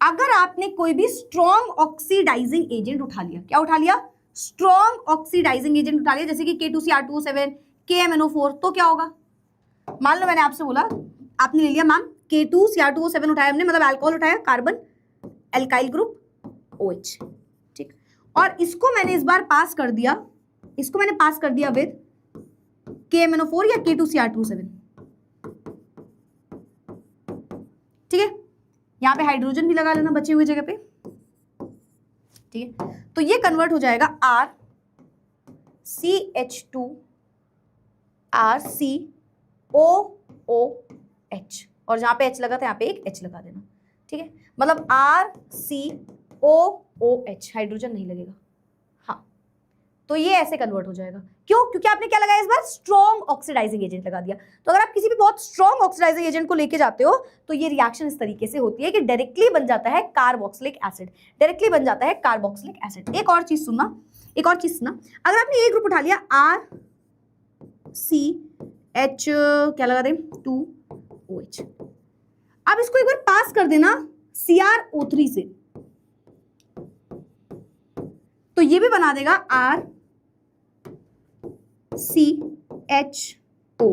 S1: अगर आपने कोई भी स्ट्रॉन्ग ऑक्सीडाइजिंग एजेंट उठा लिया, क्या उठा लिया, स्ट्रॉन्ग ऑक्सीडाइजिंग एजेंट उठा लिया, जैसे कि K2Cr2O7, KMNO4, तो क्या होगा, मान लो मैंने आपसे बोला, आपने ले लिया मैम K2Cr2O7 उठाया हमने, मतलब अल्कोहल उठाया, कार्बन एल्काइल ग्रुप OH, ठीक, और इसको मैंने इस बार पास कर दिया, इसको मैंने पास कर दिया विद KMNO4 या K2Cr2O7, ठीक है, यहां पे हाइड्रोजन भी लगा लेना बची हुई जगह पे, ठीक है, तो ये कन्वर्ट हो जाएगा RCH2 RCOOH, और जहां पे H लगा था यहां पे एक H लगा देना, ठीक है, मतलब RCOOH, हाइड्रोजन नहीं लगेगा, हाँ, तो ये ऐसे कन्वर्ट हो जाएगा, क्यों, क्योंकि आपने क्या लगाया इस बार, स्ट्रॉन्ग ऑक्सीडाइजिंग एजेंट लगा दिया। तो अगर आप किसी भी बहुत स्ट्रॉन्ग ऑक्सीडाइजिंग एजेंट को लेके जाते हो तो ये रिएक्शन इस तरीके से होती है कि डायरेक्टली बन जाता है कार्बोक्सिलिक एसिड, डायरेक्टली बन जाता है कार्बोक्सिलिक एसिड। एक और चीज सुनना, एक और चीज सुनना, अगर आपने ए ग्रुप उठा लिया RCH क्या लगा दें 2OH, अब इसको एक बार पास कर देना CrO3 से, तो ये भी बना देगा RCHO,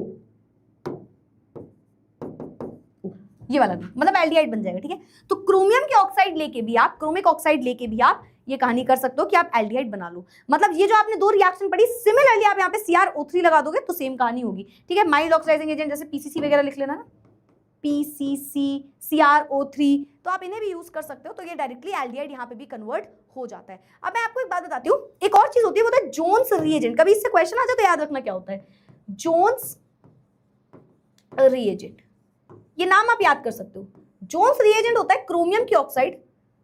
S1: ये वाला भी, मतलब एल्डिहाइड बन जाएगा, ठीक है। तो क्रोमियम के ऑक्साइड लेके भी आप, क्रोमिक ऑक्साइड लेके भी आप ये कहानी कर सकते हो कि आप एल्डिहाइड बना लो। मतलब ये जो आपने दो रिएक्शन पढ़ी, सिमिलरली आप यहाँ पे CrO3 लगा दोगे तो सेम कहानी होगी, ठीक है। माइल्ड ऑक्सीडाइजिंग एजेंट जैसे PCC वगैरह लिख लेना ना, PCC, CrO3, तो आप इन्हें भी यूज कर सकते हो, तो ये डायरेक्टली एल्डिहाइड यहाँ पे भी कन्वर्ट हो जाता है। अब मैं आपको एक बात बताती हूँ, एक और चीज होती है, वो होता है जोन्स रिएजेंट। कभी इससे क्वेश्चन आ जाए तो याद रखना क्या होता है जोन्स रिएजेंट, ये नाम आप याद कर सकते हो। जोन्स रिएजेंट होता है क्रोमियम की ऑक्साइड,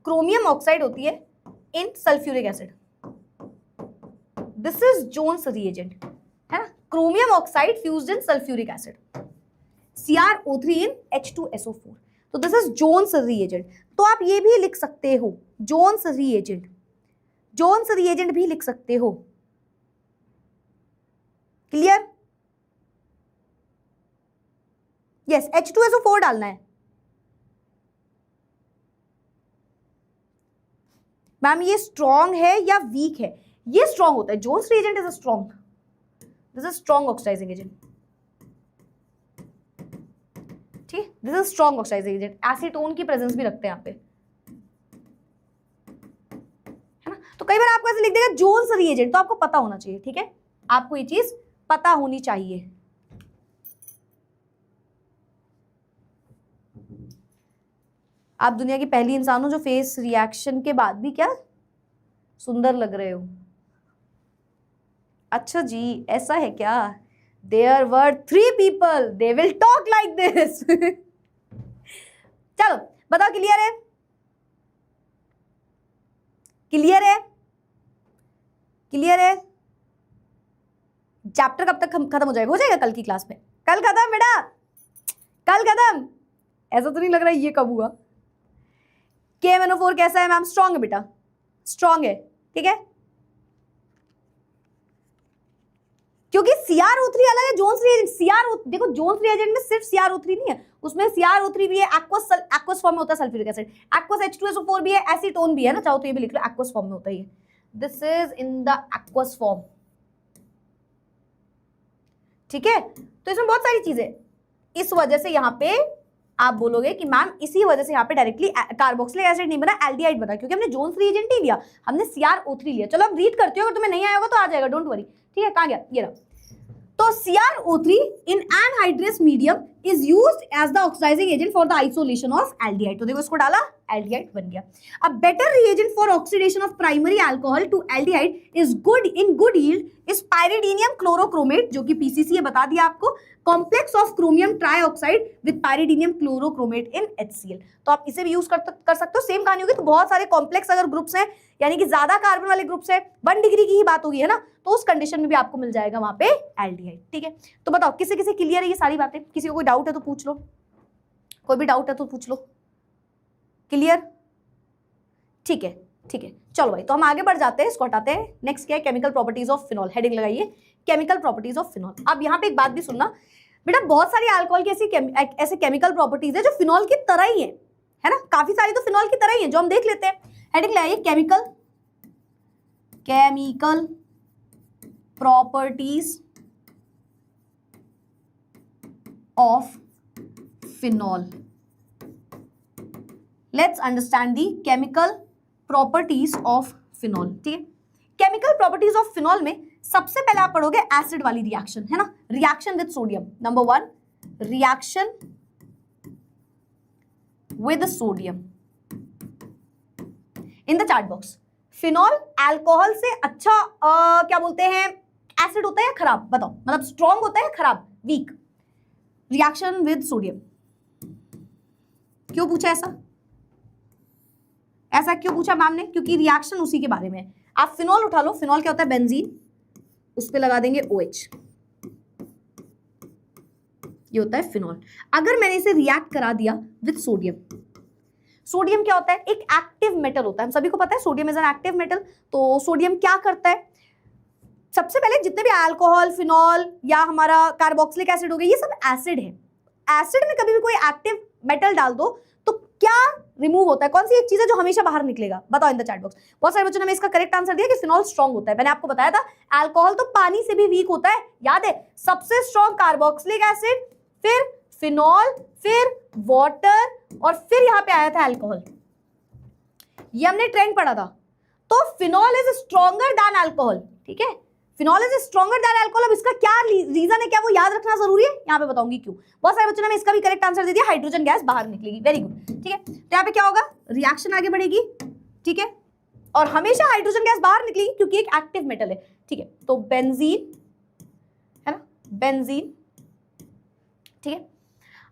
S1: क्रोमियम ऑक्साइड होती है in sulphuric acid, this is Jones reagent, है ना, chromium oxide fused in sulphuric acid, CrO3 in H2SO4, तो दिस इज जोन्स रिएजेंट। तो आप ये भी लिख सकते हो जोन्स रिएजेंट, जोन्स रिएजेंट भी लिख सकते हो, क्लियर, यस, H2SO4 डालना है मैम। ये स्ट्रॉन्ग है या वीक है, ये स्ट्रॉन्ग होता है, Jones reagent is a strong, this is strong oxidising agent, ठीक, this is strong oxidising agent, acetone की प्रेजेंस भी रखते हैं यहाँ पे, है ना। तो कई बार आपको ऐसे लिख देगा जोन्स रिएजेंट, तो आपको पता होना चाहिए, ठीक है, आपको ये चीज पता होनी चाहिए। आप दुनिया की पहली इंसान हो जो फेस रिएक्शन के बाद भी क्या सुंदर लग रहे हो। अच्छा जी, ऐसा है क्या, There were 3 people, they will talk like this. चलो बताओ, क्लियर है, क्लियर है, क्लियर है। चैप्टर कब तक खत्म हो जाएगा, हो जाएगा कल की क्लास में, कल खत्म बेटा, कल खत्म। ऐसा तो नहीं लग रहा है ये कब हुआ। KMNO4 कैसा है मैम, स्ट्रॉन्ग है बेटा, स्ट्रॉन्ग है, ठीक है, क्योंकि CrO3 अलग है, जोन्स रिएजेंट, देखो जोन्स रिएजेंट में सिर्फ CrO3 नहीं है, उसमें CrO3 भी है, एक्वस फॉर्म में होता है सल्फ्यूरिक एसिड, एक्वस H2SO4 भी है, एसीटोन भी है ना, चाहो तो ये भी लिख लो, एक्वस फॉर्म में होता है ये, this is in the aqueous form, ठीक है। तो इसमें बहुत सारी चीजें, इस वजह से यहाँ पे आप बोलोगे कि मैम इसी वजह से यहाँ पे डायरेक्टली कार्बोक्सिलिक एसिड नहीं बना, एल्डिहाइड बना, क्योंकि हमने जोन्स रिएजेंट नहीं लिया, हमने CrO3 लिया। चलो अब रीड करते हो, अगर तुम्हें नहीं आया होगा तो आ जाएगा, डोंट वरी, ठीक है। कहाँ गया, ये रहा। तो CrO3 in anhydrous medium is used as the oxidizing agent for the isolation of aldehyde. तो देखो इसको डाला, aldehyde बन गया. A better reagent for oxidation of primary alcohol to aldehyde is good in good yield is pyridinium chlorochromate, जो कि PCC है, बता दिया आपको. Complex of chromium trioxide with pyridinium chlorochromate in HCl. तो आप इसे भी यूज कर सकते हो. सेम कहानी होगी. तो बहुत सारे कॉम्प्लेक्स अगर ग्रुप्स हैं, यानी कि ज्यादा कार्बन वाले ग्रुप्स है, 1 डिग्री की ही बात होगी, है ना, तो उस कंडीशन में भी आपको मिल जाएगा वहां पे एल्डिहाइड. ठीक है, तो बताओ किसी किसी क्लियर है ये सारी बातें? किसी को कोई डाउट है तो पूछ लो, कोई भी डाउट है तो पूछ लो. क्लियर? ठीक है, ठीक है, चलो भाई, तो हम आगे बढ़ जाते हैं, इसको हटाते हैं. नेक्स्ट क्या है? Chemical properties of phenol. Heading लगाइए, केमिकल प्रॉपर्टीज ऑफ फिनॉल. अब यहाँ पे एक बात भी सुनना बेटा, बहुत सारी अल्कोहल की ऐसे केमिकल प्रॉपर्टीज है जो फिनॉल की तरह ही है ना, काफी सारी तो फिनॉल की तरह ही है, जो हम देख लेते हैं. हेडिंग लगाइए, chemical properties of phenol. Let's understand the chemical properties of phenol. ठीक है, केमिकल प्रॉपर्टीज ऑफ फिनॉल में सबसे पहले आप पढ़ोगे एसिड वाली रिएक्शन, है ना, reaction with sodium. Number 1, reaction with sodium in the chart box. Phenol alcohol से अच्छा क्या बोलते हैं, एसिड होता है या खराब? बताओ, मतलब स्ट्रॉन्ग होता है या खराब, वीक? Reaction with sodium. क्यों पूछा ऐसा? ऐसा क्यों पूछा मैम ने? क्योंकि रिएक्शन उसी के बारे में है. आप फिनॉल उठा लो, फिनॉल क्या होता है? बेंजीन, उस पे लगा देंगे OH, ये होता है फिनॉल. अगर मैंने इसे रिएक्ट करा दिया विद सोडियम, सोडियम क्या होता है? एक एक्टिव मेटल होता है, हम सभी को पता है sodium is an active metal. तो सोडियम क्या करता है? सबसे पहले जितने भी अल्कोहल, फिनॉल या हमारा कार्बोक्सिलिक एसिड हो गया, ये सब एसिड है. एसिड में कभी भी कोई एक्टिव मेटल डाल दो तो क्या रिमूव होता है? कौन सी एक चीज है जो हमेशा बाहर निकलेगा? बताओ इन द चैट बॉक्स. बहुत सारे बच्चों ने इसका करेक्ट आंसर दिया कि फिनॉल स्ट्रॉन्ग होता है. मैंने आपको बताया था अल्कोहल तो पानी से भी वीक होता है, याद है? सबसे स्ट्रॉन्ग कार्बोक्सिलिक एसिड, फिर फिनॉल, फिर वाटर, और फिर यहां पे आया था अल्कोहल. ये हमने ट्रेंड पढ़ा था. तो phenol is stronger than alcohol. ठीक है, phenol is stronger than alcohol. अब इसका क्या रीजन है, क्या वो याद रखना जरूरी है? यहाँ पे बताऊंगी क्यों. बहुत सारे बच्चों ने इसका भी करेक्ट आंसर दे दिया, हाइड्रोजन गैस बाहर निकलेगी. Very good. ठीक है, तो यहाँ पे क्या होगा? रिएक्शन आगे बढ़ेगी. ठीक है, और हमेशा हाइड्रोजन गैस बाहर निकलेगी क्योंकि एक एक्टिव मेटल है. ठीक है, तो बेंजीन, है ना, बेंजीन. ठीक है,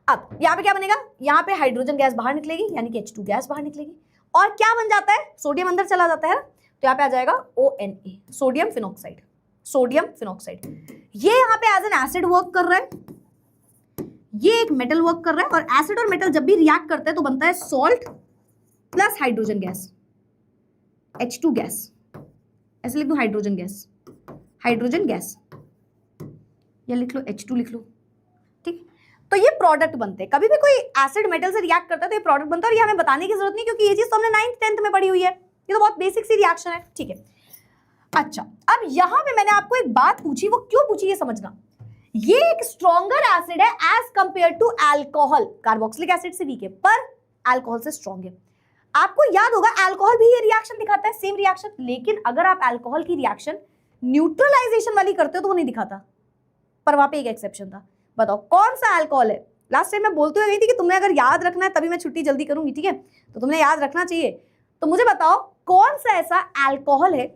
S1: अब यहाँ पे क्या बनेगा? यहाँ पे हाइड्रोजन गैस बाहर निकलेगी, यानी कि H2 गैस बाहर निकलेगी. और क्या बन जाता है? सोडियम अंदर चला जाता है. तो यहाँ पे आ जाएगा ONA, sodium phenoxide. Sodium phenoxide ये यहाँ पे एज एन एसिड वर्क कर रहा है, ये एक मेटल वर्क कर रहा है. और एसिड और मेटल जब भी रिएक्ट करते हैं तो बनता है salt plus hydrogen gas, H2 gas. ऐसे लिख दो, हाइड्रोजन गैस, हाइड्रोजन गैस, या लिख लो H2 लिख लो. ठीक, तो ये प्रोडक्ट बनते हैं. कभी भी कोई एसिड मेटल से रिएक्ट करता है तो ये प्रोडक्ट बनता है. और ये हमें बताने की जरूरत नहीं क्योंकि ये चीज तो हमने 9th 10th में पढ़ी हुई है. ये तो बहुत बेसिक सी रिएक्शन है. ठीक है, अच्छा, अब यहां पे मैंने आपको एक बात पूछी, वो क्यों पूछी ये समझना. ये एक स्ट्रॉन्गर एसिड है as compare to alcohol. Carboxylic acid से वीक है पर अल्कोहल से स्ट्रॉन्ग है. आपको याद होगा अल्कोहल भी ये रिएक्शन दिखाता है, सेम रिएक्शन. लेकिन अगर आप अल्कोहल की रिएक्शन न्यूट्रलाइजेशन वाली करते हो तो वो नहीं दिखाता. पर वहां पे एक एक्सेप्शन था. बताओ कौन सा अल्कोहल है? लास्ट टाइम मैं बोलते हुए गई थी कि तुमने अगर याद रखना है तभी मैं छुट्टी जल्दी करूंगी. ठीक है, तो तुमने याद रखना चाहिए. तो मुझे बताओ कौन सा ऐसा अल्कोहल है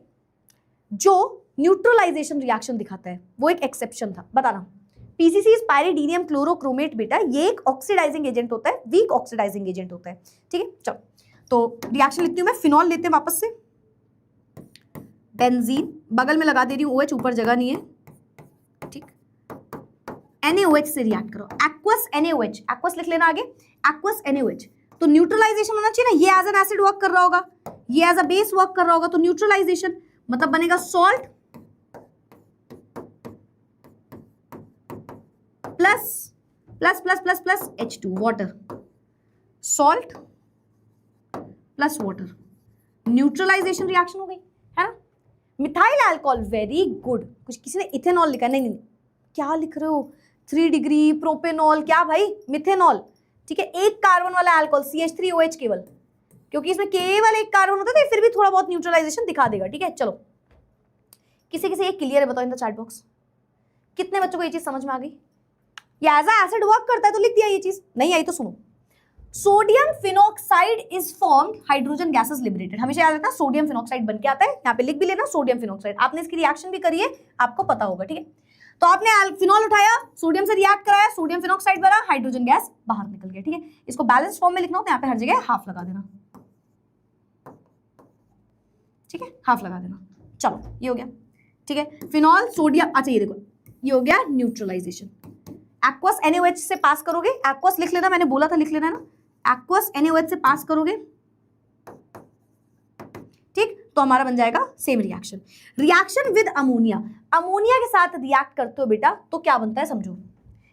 S1: जो न्यूट्रलाइजेशन रिएक्शन दिखाता है? वो एक एक्सेप्शन था, बताना. PCC is pyridinium chlorochromate. बेटा ये एक ऑक्सीडाइजिंग एजेंट होता है, वीक ऑक्सीडाइजिंग एजेंट होता है. ठीक है, चलो तो रिएक्शन लिखती हूं मैं. फिनॉल लेते हैं वापस से, बेंजीन बगल में लगा दे रही हूं, OH ऊपर जगह नहीं है. ठीक, NaOH से रिएक्ट करो. एक्वस NaOH, एक्वस लिख लेना आगे, एक्वस NaOH. तो न्यूट्रलाइजेशन होना चाहिए ना. ये एज एन एसिड वर्क कर रहा होगा, ये एज अ बेस वर्क कर रहा होगा. तो न्यूट्रलाइजेशन मतलब बनेगा salt plus plus plus plus plus H2 water. Salt plus water, neutralisation reaction हो गई, है ना. Methyl alcohol, very good. कुछ किसी ने इथेनॉल लिखा, नहीं, क्या लिख रहे हो? 3 डिग्री, प्रोपेनॉल, क्या भाई? मिथेनॉल. ठीक है, एक कार्बन वाला अल्कोहल, CH3OH केवल, क्योंकि इसमें केवल एक कार्बन होता है तो फिर भी थोड़ा बहुत न्यूट्रलाइजेशन दिखा देगा. ठीक है, चलो किसी किसी एक क्लियर है? बताओ इन द चैट बॉक्स. कितने बच्चों को ये चीज समझ में आ गई? ये एज अ एसिड वर्क करता है, तो लिख दिया ये चीज। नहीं आई तो सुनो, sodium phenoxide is formed, hydrogen gases liberated. हमेशा याद रखना सोडियम फिनॉक्साइड बन के आता है, यहाँ पे लिख भी लेना सोडियम फिनॉक्साइड। आपने इसकी रिएक्शन भी करी है, आपको पता होगा, ठीक है। तो आपने फिनॉल उठाया, सोडियम से रिएक्ट कराया, सोडियम फिनॉक्साइड बना, हाइड्रोजन गैस बाहर निकल गया, ठीक है। इसको बैलेंस फॉर्म में लिखना हो तो यहाँ पे हर जगह हाफ लगा देना, ठीक है, हाफ लगा देना। चलो ये हो गया, ठीक है। फिनॉल सोडियम, अच्छा ये देखो ये हो गया न्यूट्रलाइजेशन। एक्वस NaOH से पास करोगे, एक्वस लिख लेना, मैंने बोला था लिख लेना ना, एक्वस NaOH से पास करोगे, ठीक, तो हमारा बन जाएगा same reaction. Reaction with ammonia, ammonia के साथ रिएक्ट करते हो बेटा तो क्या बनता है समझो।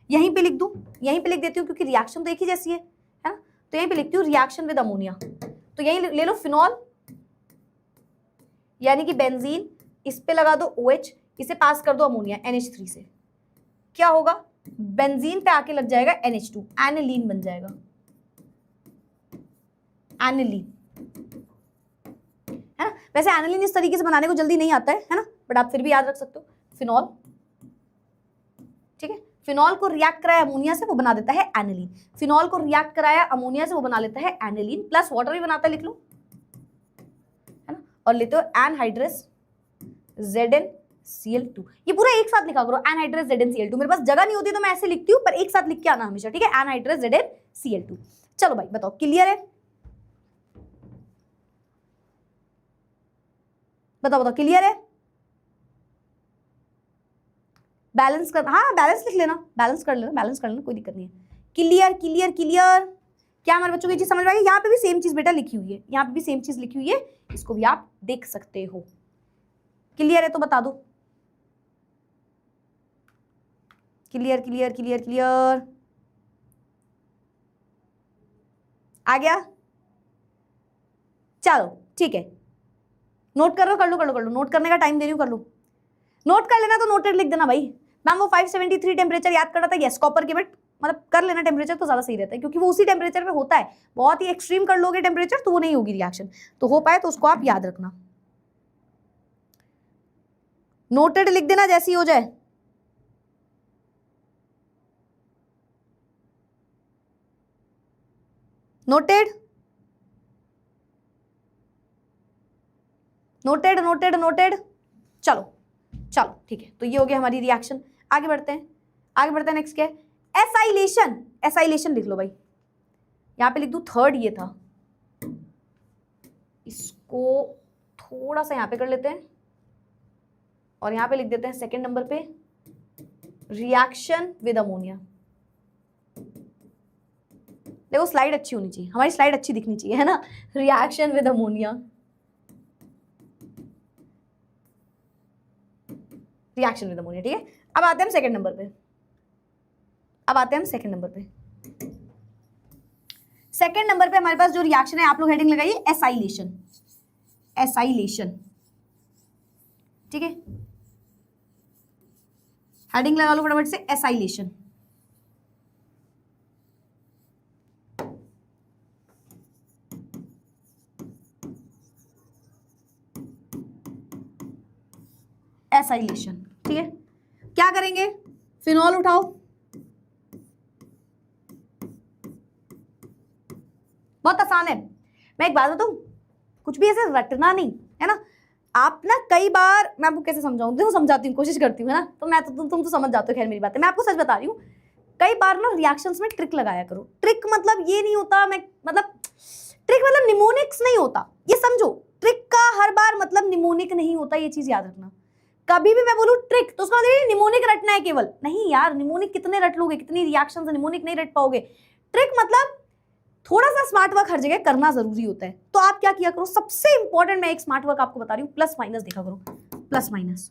S1: यहीं पे लिख दूं, यहीं पे लिख देती हूँ क्योंकि रिएक्शन तो एक ही जैसी है ना, तो यहीं पे लिखती हूँ रिएक्शन विद अमोनिया। तो यहीं ले लो फिनॉल यानी कि बेंजीन, इस पे लगा दो OH, इसे पास कर दो अमोनिया NH3 से, क्या होगा, बेंजीन पे आके लग जाएगा NH2, एनिलीन बन जाएगा, एनिलीन, है ना। वैसे एनिलीन इस तरीके से बनाने को जल्दी नहीं आता है ना, बट आप फिर भी याद रख सकते हो, फिनॉल, ठीक है। फिनॉल को रिएक्ट कराया अमोनिया से, वो बना देता है एनिलीन। फिनॉल को रिएक्ट कराया अमोनिया से, वो बना लेता है एनिलीन, प्लस वाटर भी बनाता है, लिख लो, है ना। और लेते हो एनहाइड्रस ZnCl2, ये पूरा एक साथ लिखा करो, एनहाइड्रस ZnCl2। मेरे पास जगह नहीं होती तो मैं ऐसे लिखती हूँ, पर एक साथ लिख के आना हमेशा, ठीक है, एनहाइड्रस ZnCl2। चलो भाई बताओ, क्लियर है, बताओ बताओ, क्लियर है। बैलेंस कर, हाँ बैलेंस लिख लेना, बैलेंस कर लेना, बैलेंस कर लेना, कोई दिक्कत नहीं है। क्लियर क्लियर क्लियर, क्या हमारे बच्चों को ये चीज समझ में आई? यहाँ पे भी सेम चीज बेटा लिखी हुई है, यहाँ पे भी सेम चीज लिखी हुई है, इसको भी आप देख सकते हो। क्लियर है तो बता दो, क्लियर क्लियर क्लियर क्लियर, आ गया? चलो ठीक है, नोट कर लो, कर लो कर लो कर लो, नोट करने का टाइम दे रही हूँ, कर लो। नोट कर लेना तो नोटेड लिख देना भाई। मैम वो 573 टेम्परेचर याद कर रहा था, यस कॉपर के, बट मतलब कर लेना टेम्परेचर तो ज्यादा सही रहता है, क्योंकि वो उसी टेम्परेचर पे होता है। बहुत ही एक्सट्रीम कर लोगे टेम्परेचर तो वो नहीं होगी रिएक्शन, तो हो पाए तो उसको आप याद रखना। नोटेड लिख देना जैसी हो जाए। नोटेड नोटेड नोटेड नोटेड, चलो चलो ठीक है, तो ये हो गया हमारी रिएक्शन। आगे बढ़ते हैं, आगे बढ़ते हैं। नेक्स्ट क्या है? एसाइलेशन। एसाइलेशन लिख लो भाई, यहां पे लिख दूं थर्ड ये था, इसको थोड़ा सा यहां पे कर लेते हैं और यहां पे लिख देते हैं सेकंड नंबर पे रिएक्शन विद अमोनिया। देखो स्लाइड अच्छी होनी चाहिए, हमारी स्लाइड अच्छी दिखनी चाहिए, है ना। Reaction with ammonia, reaction with ammonia, ठीक है। अब आते हैं हम सेकंड नंबर पे, अब आते हैं हम सेकंड नंबर पे। सेकंड नंबर पे हमारे पास जो रिएक्शन है, आप लोग हेडिंग लगाइए एसाइलेशन। एसाइलेशन, ठीक है, हेडिंग लगा लो फटाफट से, एसाइलेशन। एसाइलेशन, ठीक है। क्या करेंगे? फिनॉल उठाओ, बहुत आसान है। मैं एक बात बताऊं, कुछ भी ऐसे रटना नहीं है ना। आप ना कई बार, मैं आपको कैसे समझाऊं, देखो समझाती हूँ, कोशिश करती हूँ, है ना। तो मैं तो तुम तो समझ जाते हो, खैर मेरी बात है, मैं आपको सच बता रही हूँ। कई बार ना रिएक्शंस में ट्रिक लगाया करो। ट्रिक मतलब ये नहीं होता, मैं मतलब ट्रिक मतलब निमोनिक्स नहीं होता, ये समझो। ट्रिक का हर बार मतलब निमोनिक नहीं होता, ये चीज याद रखना। कभी भी मैं बोलूं ट्रिक तो उसका मतलब निमोनिक रटना है केवल, नहीं यार। निमोनिक कितने रट लोगे, कितनी रिएक्शन से निमोनिक नहीं रट पाओगे। ट्रिक मतलब थोड़ा सा स्मार्ट वर्क हर जगह करना जरूरी होता है। तो आप क्या किया करो, सबसे इंपॉर्टेंट मैं एक स्मार्ट वर्क आपको बता रही हूँ, प्लस माइनस देखा करो। प्लस माइनस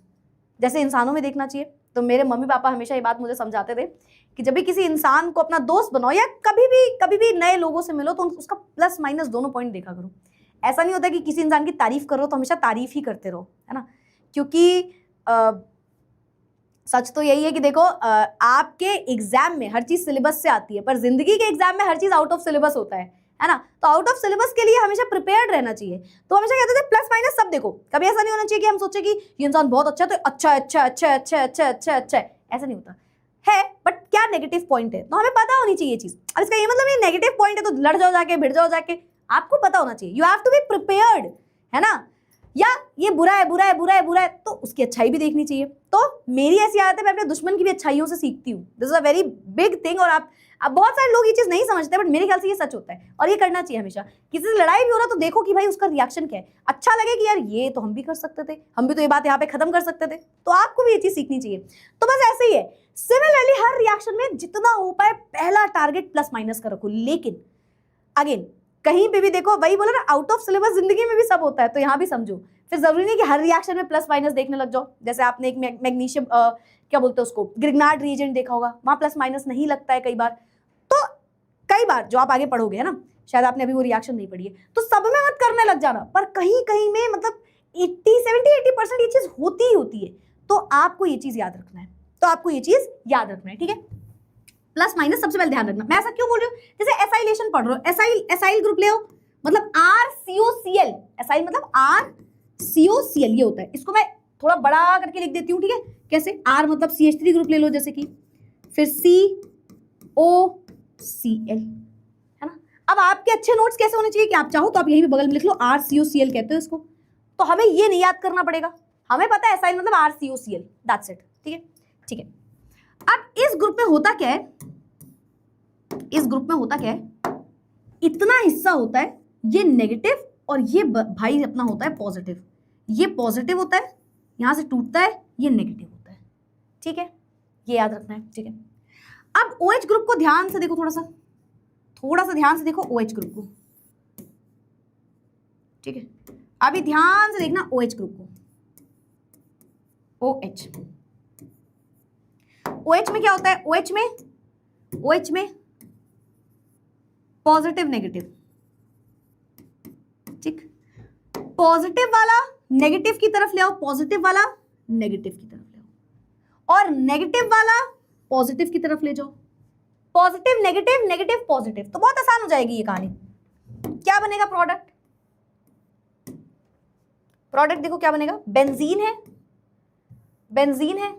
S1: जैसे इंसानों में देखना चाहिए। तो मेरे मम्मी पापा हमेशा ये बात मुझे समझाते थे कि जब भी किसी इंसान को अपना दोस्त बनाओ या कभी भी नए लोगों से मिलो, तो उसका प्लस माइनस दोनों पॉइंट देखा करो। ऐसा नहीं होता कि किसी इंसान की तारीफ करो तो हमेशा तारीफ ही करते रहो, है ना। क्योंकि सच तो यही है कि देखो आपके एग्जाम में हर चीज सिलेबस से आती है, पर जिंदगी के एग्जाम में हर चीज आउट ऑफ सिलेबस होता है ना। तो आउट ऑफ सिलेबस के लिए हमेशा प्रिपेयर्ड रहना चाहिए। तो हमेशा कहते थे प्लस माइनस सब देखो। कभी ऐसा नहीं होना चाहिए कि हम सोचे कि ये इंसान बहुत अच्छा है तो अच्छा अच्छा अच्छा अच्छा अच्छा अच्छा अच्छा, ऐसा नहीं होता। है, बट क्या नेगेटिव पॉइंट है, तो हमें पता होनी चाहिए चीज। अब इसका ये मतलब ये नेगेटिव पॉइंट है तो लड़ जाओ जाके, भिड़ जाओ जाके, आपको पता होना चाहिए। You have to be prepared, है ना। या ये बुरा है, बुरा है, बुरा है, बुरा है, तो उसकी अच्छाई भी देखनी चाहिए। तो मेरी ऐसी आदत है, मैं अपने दुश्मन की भी अच्छाइयों से सीखती हूँ। This is a very big thing. और आप बहुत सारे लोग ये चीज नहीं समझते, बट मेरे ख्याल से ये सच होता है और ये करना चाहिए हमेशा। किसी से लड़ाई भी हो रहा तो देखो कि भाई उसका रिएक्शन क्या है। अच्छा लगे कि यार ये तो हम भी कर सकते थे, हम भी तो ये बात यहाँ पे खत्म कर सकते थे, तो आपको भी ये चीज सीखनी चाहिए। तो बस ऐसे ही है। सिमिलरली हर रिएक्शन में जितना हो पाए पहला टारगेट प्लस माइनस का रखो। लेकिन अगेन कहीं पे भी देखो, वही बोला ना, आउट ऑफ सिलेबस जिंदगी में भी सब होता है, तो यहाँ भी समझो। फिर जरूरी नहीं कि हर रिएक्शन में प्लस माइनस देखने लग जाओ। जैसे आपने एक मैग्नीशियम क्या बोलते हैं उसको, ग्रिग्नार्ड रिएजेंट देखा होगा, वहां प्लस माइनस नहीं लगता है कई बार। तो कई बार जो आप आगे पढ़ोगे, है ना, शायद आपने अभी वो रिएक्शन नहीं पढ़ी है, तो सब में मत करने लग जाना, पर कहीं कहीं में मतलब 70-80% ये चीज होती ही होती है। तो आपको ये चीज याद रखना है, तो आपको ये चीज याद रखना है, ठीक है। प्लस माइनस सबसे पहले ध्यान रखना। मैं ऐसा क्यों बोल रही हूँ, जैसे एसाइलेशन पढ़ रहे हो, एसाइल ग्रुप ले आओ, मतलब RCOCl, एसाइल मतलब RCOCl ये होता है। इसको मैं थोड़ा बड़ा करके लिख देती हूँ, ठीक है। कैसे, R मतलब CH3 ग्रुप ले लो जैसे कि, फिर COCl, है ना। अब आपके अच्छे नोट्स कैसे होने चाहिए कि आप चाहो तो आप यहीं पे बगल में लिख लो RCOCl कहते हो इसको, तो हमें ये नहीं याद करना पड़ेगा, हमें पता है एसाइल मतलब RCOCl, दैट्स इट, ठीक है, ठीक है। अब इस ग्रुप में होता क्या है, इस ग्रुप में होता क्या है, इतना हिस्सा होता है ये नेगेटिव और ये भाई अपना होता है पॉजिटिव। ये पॉजिटिव होता है, यहां से टूटता है, ये नेगेटिव होता है, ठीक है, ये याद रखना है, ठीक है। अब OH ग्रुप को ध्यान से देखो, थोड़ा सा ध्यान से देखो OH ग्रुप को, ठीक है। अभी ध्यान से देखना OH ग्रुप को, OH में क्या होता है, OH में पॉजिटिव नेगेटिव, ठीक। पॉजिटिव वाला नेगेटिव की तरफ ले आओ, पॉजिटिव वाला नेगेटिव की तरफ ले आओ, और नेगेटिव वाला पॉजिटिव की तरफ ले जाओ। पॉजिटिव नेगेटिव, नेगेटिव पॉजिटिव, तो बहुत आसान हो जाएगी ये कहानी। क्या बनेगा प्रोडक्ट, प्रोडक्ट देखो क्या बनेगा, बेंजीन है, बेंजीन है,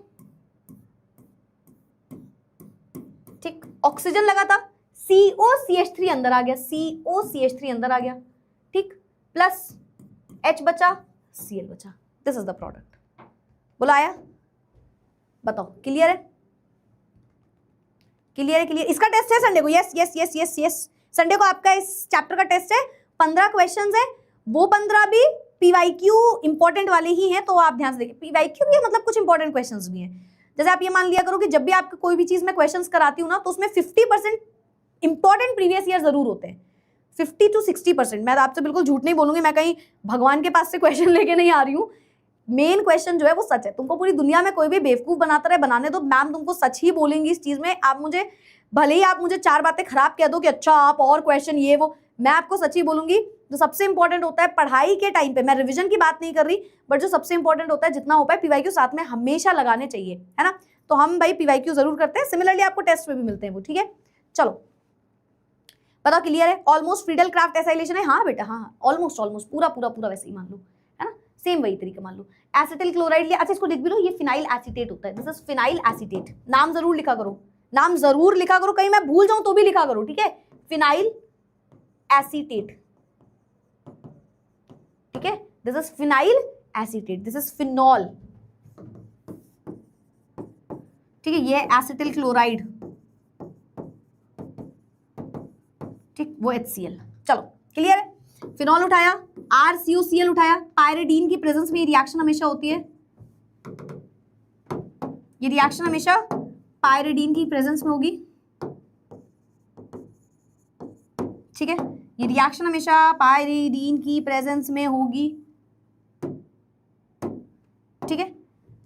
S1: ठीक। ऑक्सीजन लगा था, COCH3 अंदर आ गया, COCH3 अंदर आ गया, ठीक, प्लस H बचा, Cl बचा, दिस इज द प्रोडक्ट। बोला आया, बताओ, क्लियर है, क्लियर है, क्लियर। इसका टेस्ट है संडे को, yes yes yes yes yes, Sunday को आपका इस चैप्टर का टेस्ट है, 15 क्वेश्चंस है, वो 15 भी PYQ इंपॉर्टेंट वाले ही हैं, तो आप ध्यान से देखिए। PYQ भी मतलब कुछ इंपॉर्टेंट क्वेश्चंस भी हैं। जैसे आप ये मान लिया करो कि जब भी आपको कोई भी चीज में क्वेश्चंस कराती हूँ ना, तो उसमें 50% इंपॉर्टेंट प्रीवियस ईयर जरूर होते हैं, 50 to 60%। मैं आपसे बिल्कुल झूठ नहीं बोलूंगी, मैं कहीं भगवान के पास से क्वेश्चन लेके नहीं आ रही हूँ। मेन क्वेश्चन जो है वो सच है। तुमको पूरी दुनिया में कोई भी बेवकूफ बनाता रहे, बनाने दो, मैम तुमको सच ही बोलेंगी इस चीज में। आप मुझे भले ही आप मुझे 4 बातें खराब कह दो कि अच्छा आप और क्वेश्चन ये वो, मैं आपको सच ही बोलूंगी। जो सबसे इंपॉर्टेंट होता है पढ़ाई के टाइम पे, मैं रिवीजन की बात नहीं कर रही, बट जो सबसे इंपॉर्टेंट होता है जितना हो पाए PYQ साथ में हमेशा लगाने चाहिए, है ना। तो हम भाई PYQ जरूर करते हैं, सिमिलरली आपको टेस्ट में भी मिलते हैं वो, ठीक है। चलो बताओ, क्लियर है। ऑलमोस्ट फ्रीडल क्राफ्ट एसाइलेशन है, हाँ बेटा, हाँ ऑलमोस्ट पूरा पूरा पूरा वैसे ही मान लो, है ना, सेम वही तरीका मान लो। एसिटिल क्लोराइड लिया, अच्छा इसको लिख भी लो, ये फिनाइल एसीटेट होता है, दिस इज फिनाइल एसीटेट। नाम जरूर लिखा करो, नाम जरूर लिखा करो, कहीं मैं भूल जाऊं तो भी लिखा करो, ठीक है। फिनाइल एसीटेट, ठीक है, this is phenyl acetate, this is phenol, ठीक है। ये एसिटिल क्लोराइड, ठीक, वो HCl। चलो क्लियर है। फिनॉल उठाया, RCOCl उठाया, पायरिडीन की प्रेजेंस में ये रिएक्शन हमेशा होती है, ये रिएक्शन हमेशा पायरिडीन की प्रेजेंस में होगी, ठीक है। ये रिएक्शन हमेशा पायरिडीन की प्रेजेंस में होगी, ठीक है।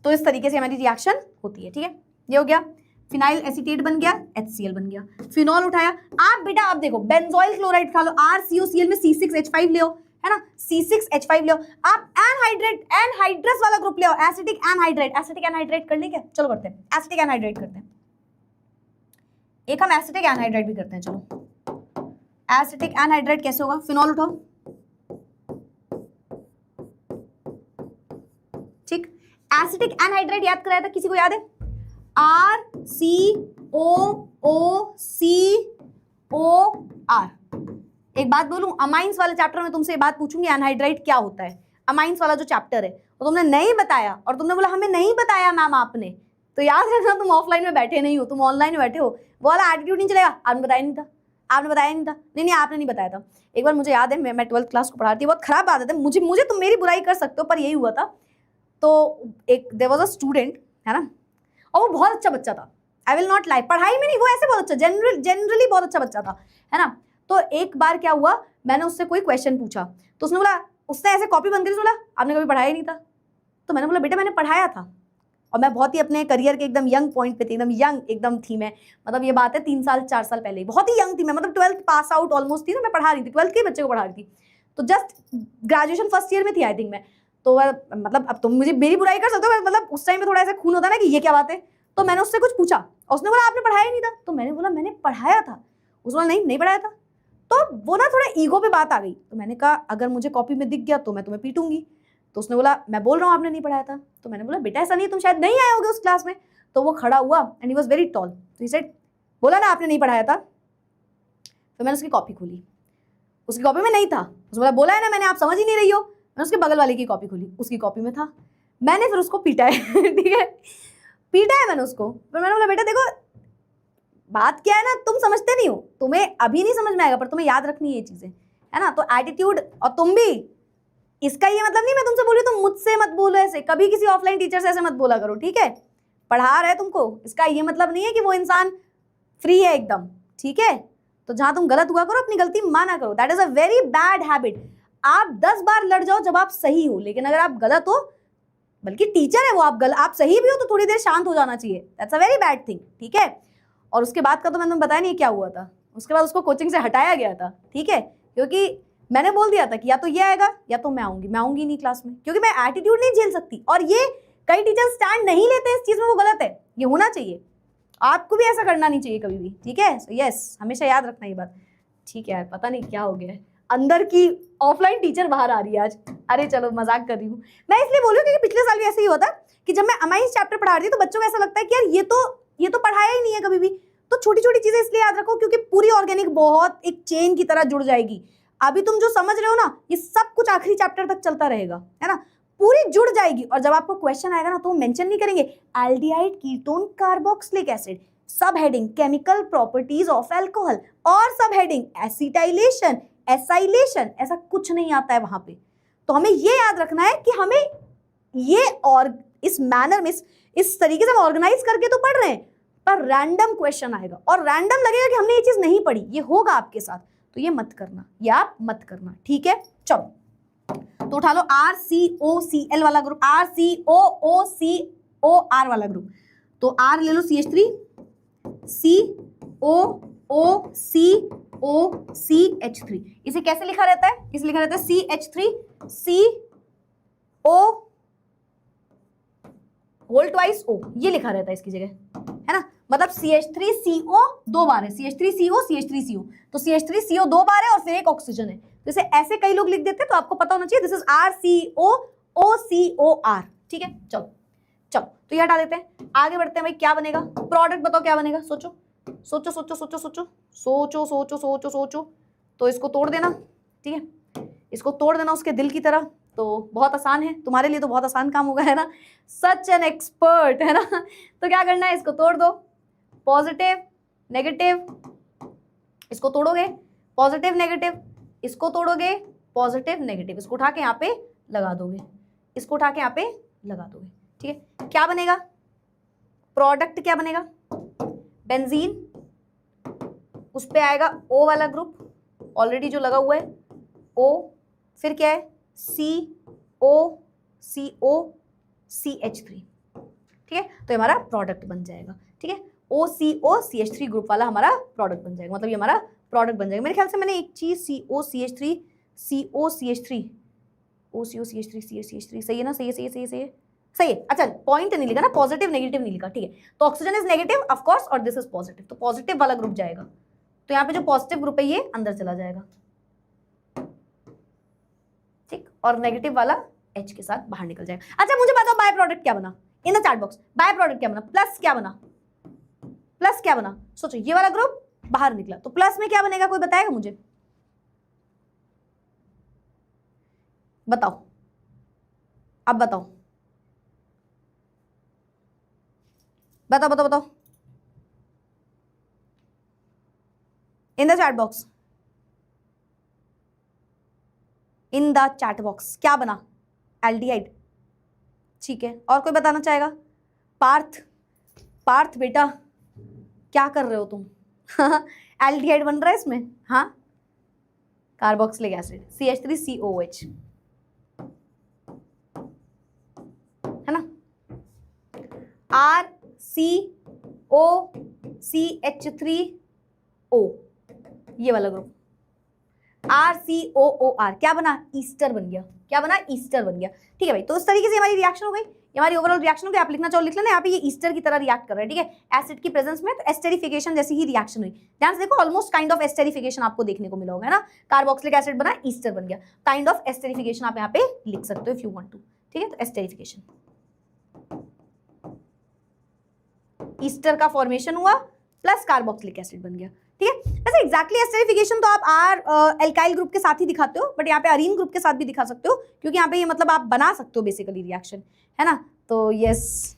S1: तो इस तरीके से हमारी रिएक्शन होती है, ठीक है। ये हो गया, फिनाइल एसीटेट बन गया, HCl बन गया। फिनॉल उठाया, आप बेटा आप देखो बेंजोइल क्लोराइड खा लो, RCOCl में C6H5 ले आओ, है ना, C6H5 ले आओ। आप एनहाइड्रस वाला ग्रुप ले आओ, एसिटिक एनहाइड्रेट कर ले क्या, चलो करते हैं, एसिटिक एनहाइड्रेट करते हैं। एक हम एसिटिक एनहाइड्रेट भी करते हैं, चलो एसिटिक एनहाइड्रेट कैसे होगा, फिनॉल उठाओ, ठीक। एसिटिक एनहाइड्रेट याद कराया था, किसी को याद है, RCOOCOR। एक बात बोलूं, अमाइंस वाले चैप्टर में तुमसे ये बात पूछूंगी, एनहाइड्राइड क्या होता है। अमाइंस वाला जो चैप्टर है वो तुमने नहीं बताया और तुमने बोला हमें नहीं बताया मैम आपने, तो याद रखना तुम ऑफलाइन में बैठे नहीं हो, तुम ऑनलाइन में बैठे हो। वो वाला एटीट्यूड नहीं चलेगा, आपने बताया नहीं था, आपने बताया नहीं था, नहीं आपने नहीं बताया था। एक बार मुझे याद है, मैं 12th क्लास को पढ़ाती, बहुत खराब आदत है मुझे तुम मेरी बुराई कर सकते हो पर यही हुआ था। तो एक देयर वाज अ स्टूडेंट, है ना, और वो बहुत अच्छा बच्चा था, आई विल नॉट लाई, पढ़ाई में नहीं, वो ऐसे बहुत अच्छा, जनरली बहुत अच्छा बच्चा था, है ना। तो एक बार क्या हुआ, मैंने उससे कोई क्वेश्चन पूछा तो उसने बोला, उसने ऐसे कॉपी बंद करी, बोला आपने कभी पढ़ाया ही नहीं था। तो मैंने बोला बेटा मैंने पढ़ाया था, और मैं बहुत ही अपने करियर के एकदम यंग पॉइंट पे थी, एकदम यंग एकदम थी मैं, मतलब ये बात है 3 साल 4 साल पहले, बहुत ही यंग थी मैं, मतलब 12th पास आउट ऑलमोस्ट थी ना, मैं पढ़ा रही थी 12th के बच्चे को पढ़ा रही थी, तो जस्ट ग्रेजुएशन फर्स्ट ईयर में थी आई थिंक मैं। तो मतलब अब तुम मुझे मेरी बुराई कर सकते हो, मतलब उस टाइम में थोड़ा ऐसा खून होता है ना कि ये क्या बात है। तो मैंने उससे कुछ पूछा और उसने बोला आपने पढ़ाया ही नहीं था। तो मैंने बोला मैंने पढ़ाया था। उसने बोला नहीं पढ़ाया था। तो वो ना थोड़ा ईगो पे बात आ गई। तो मैंने कहा अगर मुझे कॉपी में दिख गया तो मैं तुम्हें पीटूंगी। तो उसने बोला मैं बोल रहा हूँ आपने नहीं पढ़ाया था। तो मैंने बोला बेटा ऐसा नहीं, तुम शायद नहीं आए होगे उस क्लास में। तो वो खड़ा हुआ and he was very tall, तो ही सेड बोला ना आपने नहीं पढ़ाया था। फिर मैंने उसकी कॉपी खोली, उसकी कॉपी में नहीं था। उसने बोला है ना मैंने, आप समझ ही नहीं रही हो। मैंने उसके बगल वाले की कॉपी खोली, उसकी कॉपी में था। मैंने फिर उसको पीटा है ठीक है, पीटा है मैंने उसको। फिर मैंने बोला बेटा देखो बात क्या है ना, तुम समझते नहीं हो, तुम्हें अभी नहीं समझ में आएगा पर तुम्हें याद रखनी है ये चीजें, है ना। तो एटीट्यूड, और तुम भी, इसका ये मतलब नहीं मैं तुमसे बोली तुम मुझसे मत बोलो ऐसे, कभी किसी ऑफलाइन टीचर से ऐसे मत बोला करो, ठीक है। पढ़ा रहा है तुमको, इसका ये मतलब नहीं है कि वो इंसान फ्री है एकदम, ठीक है। तो जहां तुम गलत हुआ करो अपनी गलती माना करो, that is a very bad habit. आप 10 बार लड़ जाओ जब आप सही हो, लेकिन अगर आप गलत हो, बल्कि टीचर है वो, आप सही भी हो तो थोड़ी देर शांत हो जाना चाहिए, that's a very bad thing, ठीक है। और उसके बाद का तो मैंने बताया नहीं क्या हुआ था। उसके बाद उसको कोचिंग से हटाया गया था, ठीक है, क्योंकि मैंने बोल दिया था कि या तो ये आएगा या तो मैं आऊंगी नहीं क्लास में, क्योंकि मैं एटीट्यूड नहीं झेल सकती। और ये कई टीचर स्टैंड नहीं लेते इस चीज में, वो गलत है, ये होना चाहिए। आपको भी ऐसा करना नहीं चाहिए कभी भी, ठीक है। सो यस, हमेशा याद रखना ये बात, ठीक है। यार पता नहीं क्या हो गया है, अंदर की ऑफलाइन टीचर बाहर आ रही है आज। अरे चलो मजाक कर रही हूँ मैं, इसलिए बोल रही हूँ क्योंकि पिछले साल भी ऐसे ही हुआ था कि जब मैं अमाइंस चैप्टर पढ़ा रही थी तो बच्चों को ऐसा लगता है कि यार ये तो पढ़ाया ही नहीं है कभी भी। तो छोटी छोटी चीजें इसलिए याद रखो क्योंकि पूरी ऑर्गेनिक बहुत एक चेन की तरह जुड़ जाएगी। अभी तुम जो समझ रहे हो ना, ये सब कुछ आखिरी चैप्टर तक चलता रहेगा, है ना, पूरी जुड़ जाएगी। और जब आपको क्वेश्चन आएगा ना तो मेंशन नहीं करेंगे एल्डिहाइड कीटोन कार्बोक्सिलिक एसिड, सब heading chemical properties of alcohol, और सब हेडिंग एसिटाइलेशन एसाइलेशन, ऐसा कुछ नहीं आता है वहां पे। तो हमें ये याद रखना है कि हमें ये और इस मैनर में इस तरीके से हम ऑर्गेनाइज करके तो पढ़ रहे हैं, पर रैंडम क्वेश्चन आएगा और रैंडम लगेगा कि हमने ये चीज नहीं पढ़ी, ये होगा आपके साथ, तो ये मत करना, ये आप मत करना, ठीक है। चलो तो उठा लो RCOCl वाला ग्रुप, RCOOCOR वाला ग्रुप। तो R ले लो CH3, COOCOCH3। इसे कैसे लिखा रहता है, इसे लिखा रहता है CH3CO होल ट्वाइस O, ये लिखा रहता है इसकी जगह, है ना। मतलब CH3CO 2 बार है, CH3CO CH3CO, तो CH3CO 2 बार है और फिर एक ऑक्सीजन है। जैसे ऐसे कई लोग लिख देते हैं, तो आपको पता होना चाहिए दिस इज RCOOCOR, ठीक है। चलो तो ये हटा देते हैं, आगे बढ़ते हैं। भाई क्या बनेगा, प्रोडक्ट बताओ क्या बनेगा, सोचो सोचो सोचो सोचो सोचो सोचो सोचो सोचो सोचो। तो इसको तोड़ देना, ठीक है, इसको तोड़ देना उसके दिल की तरह। तो बहुत आसान है, तुम्हारे लिए तो बहुत आसान काम होगा, है ना, सच एन एक्सपर्ट, है ना। तो क्या करना है, इसको तोड़ दो, पॉजिटिव नेगेटिव, इसको तोड़ोगे पॉजिटिव नेगेटिव, इसको तोड़ोगे पॉजिटिव नेगेटिव, इसको उठा के यहाँ पे लगा दोगे, इसको उठा के यहाँ पे लगा दोगे, ठीक है। क्या बनेगा, प्रोडक्ट क्या बनेगा, बेंजीन, उस पे आएगा O वाला ग्रुप ऑलरेडी जो लगा हुआ है O, फिर क्या है COCOCH3, ठीक है। तो हमारा प्रोडक्ट बन जाएगा, ठीक है, OCOCH3 ग्रुप वाला हमारा प्रोडक्ट बन जाएगा, मतलब ये हमारा प्रोडक्ट बन जाएगा। मेरे ख्याल से मैंने एक चीज COCH3 OCOCH3 सही है ना, सही है। अच्छा पॉइंट नहीं लिखा ना, पॉजिटिव नेगेटिव नहीं लिखा, ठीक है। तो oxygen is negative of course और दिस इज पॉजिटिव, तो पॉजिटिव वाला ग्रुप जाएगा। तो यहाँ पे जो पॉजिटिव ग्रुप है ये अंदर चला जाएगा, ठीक, और नेगेटिव वाला H के साथ बाहर निकल जाएगा। अच्छा मुझे बताओ बाय प्रोडक्ट क्या बना, इन the chat box. By product क्या बना, प्लस क्या बना, प्लस क्या बना, सोचो ये वाला ग्रुप बाहर निकला तो प्लस में क्या बनेगा, कोई बताएगा मुझे, बताओ, अब बताओ बताओ बताओ बताओ इन the chat box, in the chat box क्या बना, एल्डिहाइड। ठीक है, और कोई बताना चाहेगा? पार्थ, पार्थ बेटा क्या कर रहे हो तुम? एल्डिहाइड बन रहा है इसमें, हाँ, कार्बोक्सिलिक एसिड CH3COH, है ना, RCOCH3O, ये वाला ग्रुप RCOOR क्या बना, ईस्टर बन गया। क्या बना, ईस्टर बन गया। ठीक है भाई, तो इस तरीके से हमारी रिएक्शन हो गई, ये हमारी ओवरऑल रिएक्शन हो गई। आप लिखना चाहो लिख लेना, यहाँ पे ये ईस्टर की तरह रिएक्ट कर रहा है। ठीक है, एसिड की प्रेजेंस में, तो एस्टेरिफिकेशन जैसी ही रिएक्शन हुई। ध्यान से देखो, ऑलमोस्ट काइंड ऑफ एस्टेरिफिकेशन आपको देखने को मिला होगा, है ना, कार्बोक्सिलिक एसिड बना, ईस्टर बन गया, काइंड ऑफ एस्टेरिफिकेशन आप यहाँ पे लिख सकते हो इफ यू वांट टू। ठीक है, तो एस्टेरिफिकेशन, ईस्टर का फॉर्मेशन हुआ प्लस कार्बोक्सिलिक एसिड बन गया। ठीक है, वैसे एग्जैक्टली एस्टेरिफिकेशन तो आप आर एल्काइल ग्रुप के साथ ही दिखाते हो, बट यहाँ पे अरीन ग्रुप के साथ भी दिखा सकते हो, क्योंकि यहाँ पे ये मतलब आप बना सकते हो बेसिकली रिएक्शन, है ना। तो यस,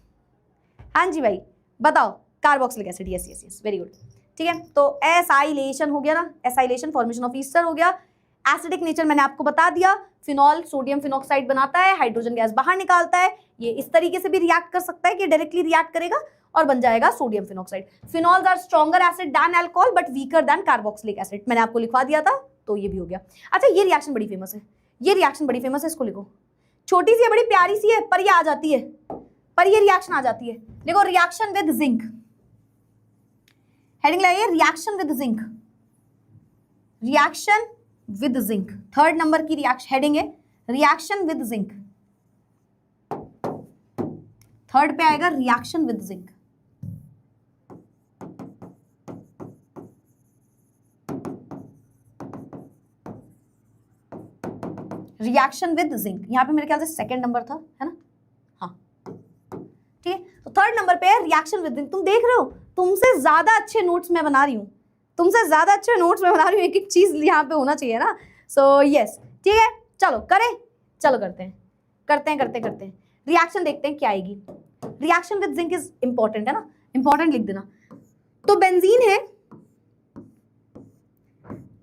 S1: हाँ जी भाई बताओ, carboxylic acid, yes yes yes, very good. ठीक है, तो एसाइलेशन हो गया ना, एसाइलेशन, फॉर्मेशन ऑफ ईस्टर हो गया। एसिडिक नेचर मैंने आपको बता दिया, फिनॉल सोडियम फिनॉक्साइड बनाता है, हाइड्रोजन गैस बाहर निकालता है। ये इस तरीके से भी रिएक्ट कर सकता है कि डायरेक्टली रिएक्ट करेगा और बन जाएगा sodium phenoxide. Phenols are stronger acid than alcohol but weaker than carboxylic acid, मैंने आपको लिखवा दिया था, तो ये भी हो गया। अच्छा, ये रिएक्शन बड़ी फेमस है, ये रिएक्शन बड़ी फेमस है, इसको लिखो, छोटी सी है, बड़ी प्यारी सी है, पर ये आ जाती है, पर ये रिएक्शन आ जाती है। देखो, रिएक्शन विद जिंक, हेडिंग लगाइए, reaction with zinc, reaction with zinc, third number की रिएक्शन हेडिंग है, रिएक्शन विद जिंक। थर्ड पे आएगा reaction with zinc. Reaction with zinc, यहां पे मेरे ख्याल से सेकंड नंबर था, है ना, हाँ ठीक है। तो थर्ड नंबर पे है रिएक्शन विद जिंक। तुम देख रहे हो, तुमसे ज्यादा अच्छे नोट्स मैं बना रही हूँ, तुमसे ज्यादा अच्छे नोट्स मैं बना रही हूँ, एक एक चीज यहाँ पे होना चाहिए ना। सो यस, ठीक है, चलो करें, चलो करते हैं करते हैं करते हैं करते हैं। रिएक्शन देखते हैं क्या आएगी। Reaction with zinc is important, है ना, इंपॉर्टेंट लिख देना। तो बेंजीन है,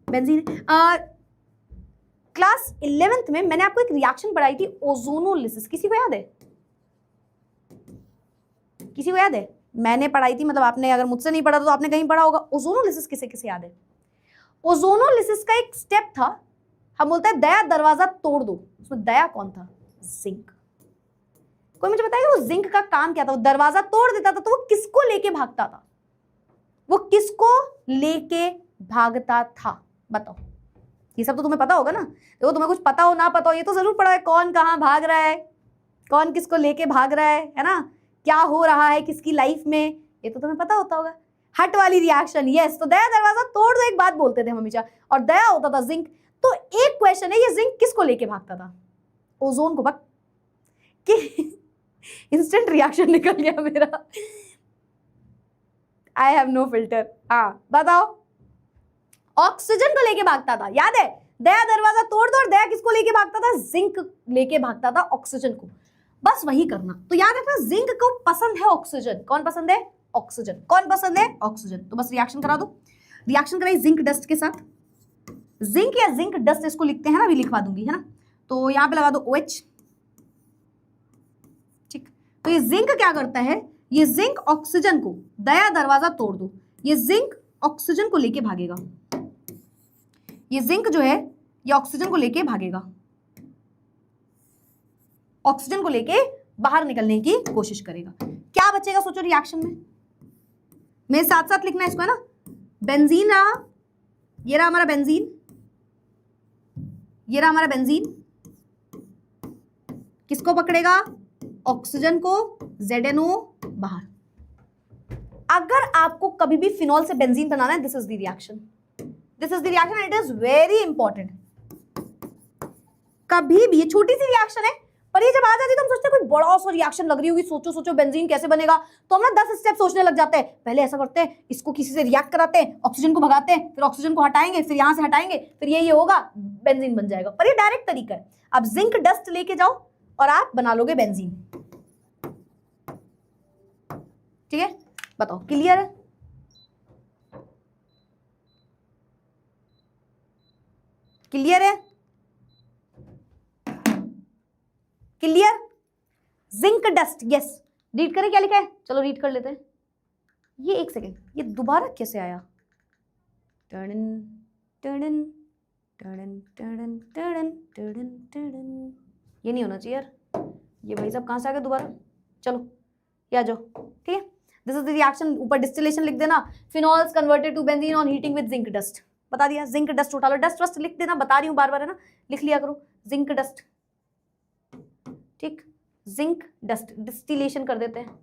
S1: बेंजीन क्लास 11th में मैंने आपको एक रिएक्शन पढ़ाई थी, ओजोनोलिसिस, किसी को याद है, किसी को याद है? मैंने पढ़ाई थी, मतलब आपने अगर मुझसे नहीं पढ़ा तो आपने कहीं पढ़ा होगा। ओजोनोलिसिस किसे किसे याद है? ओजोनोलिसिस का एक स्टेप था, हम बोलते हैं दया दरवाजा तोड़ दो। उसमें दया कौन था? जिंक। कोई मुझे बताएगा वो जिंक का काम क्या था? वो दरवाजा तोड़ देता था, तो वो किसको लेके भागता था? वो किसको लेके भागता था? बताओ। ये सब तो तुम्हें पता होगा ना, तो तुम्हें कुछ पता हो ना पता हो, ये तो जरूर पढ़ा है, कौन कहाँ भाग रहा है, कौन किसको लेके भाग रहा है ना, क्या हो रहा है किसकी लाइफ में, ये तो तुम्हें पता होता होगा। हट वाली रिएक्शन, यस। तो दया दरवाजा तोड़ दो एक बात बोलते थे हम हमेशा, और दया होता था जिंक। तो एक क्वेश्चन है, ये जिंक किसको लेके भागता था? ओजोन को। बक इंस्टेंट रिएक्शन निकल गया मेरा, आई हैव नो फिल्टर। हाँ बताओ। ऑक्सीजन को लेके भागता था, याद है? दया दरवाजा तोड़ दो, और दया किसको लेके भागता था? जिंक लेके भागता था, ऑक्सीजन को। बस वही करना। तो याद रखना, जिंक को पसंद है ऑक्सीजन। कौन पसंद है? ऑक्सीजन। कौन पसंद है? ऑक्सीजन। तो बस रिएक्शन करा दो। रिएक्शन कराई जिंक डस्ट के साथ। जिंक या जिंक डस्ट इसको लिखते हैं ना, अभी लिखवा दूंगी, है ना। तो यहां पे लगा दो OH। ठीक। तो ये जिंक क्या करता है? ये जिंक ऑक्सीजन को, दया दरवाजा तोड़ दो, ये जिंक ऑक्सीजन को लेके भागेगा। ये जिंक जो है ये ऑक्सीजन को लेके भागेगा, ऑक्सीजन को लेके बाहर निकलने की कोशिश करेगा। क्या बचेगा सोचो रिएक्शन में? मेरे साथ साथ लिखना है इसको, है ना। बेंजीन रहा, ये रहा हमारा बेंजीन, ये रहा हमारा बेंजीन। किसको पकड़ेगा? ऑक्सीजन को, ZNO बाहर। अगर आपको कभी भी फिनॉल से बेंजीन बनाना है, this is the reaction, this is the reaction, it is very important. कभी भी, ये छोटी सी रिएक्शन है पर ये जब आ जाती है तो हम सोचते हैं कोई बड़ा सा रिएक्शन लग रही होगी, सोचो सोचो बेंजीन कैसे बनेगा, तो हम ना 10 स्टेप सोचने लग जाते हैं। पहले ऐसा करते हैं, इसको किसी से रिएक्ट कराते हैं, ऑक्सीजन को भगाते हैं, फिर ऑक्सीजन को हटाएंगे, फिर यहाँ से हटाएंगे, फिर ये होगा, बेंजीन बन जाएगा। पर ये डायरेक्ट तरीका है। अब जिंक डस्ट लेके जाओ और आप बना लोगे बेंजीन। ठीक है, बताओ क्लियर है? क्लियर है? Clear? Zinc dust, yes. Read करें क्या लिखा है? चलो रीड कर लेते हैं। ये एक सेकेंड, ये दोबारा कैसे आया? Turn turn turn turn turn turn turn, ये नहीं होना चाहिए यार। ये भाई साहब कहाँ से आ गया दोबारा? चलो ये आ जाओ। ठीक है, दिस इज द रिएक्शन। ऊपर डिस्टिलेशन लिख देना, phenols converted to benzene on heating with zinc dust. बता दिया, जिंक डस्ट उठा लो, डस्ट वस्ट लिख देना, बता रही हूँ बार बार, है ना, लिख लिया करो जिंक डस्ट। ठीक, जिंक डस्ट डिस्टिलेशन कर देते हैं।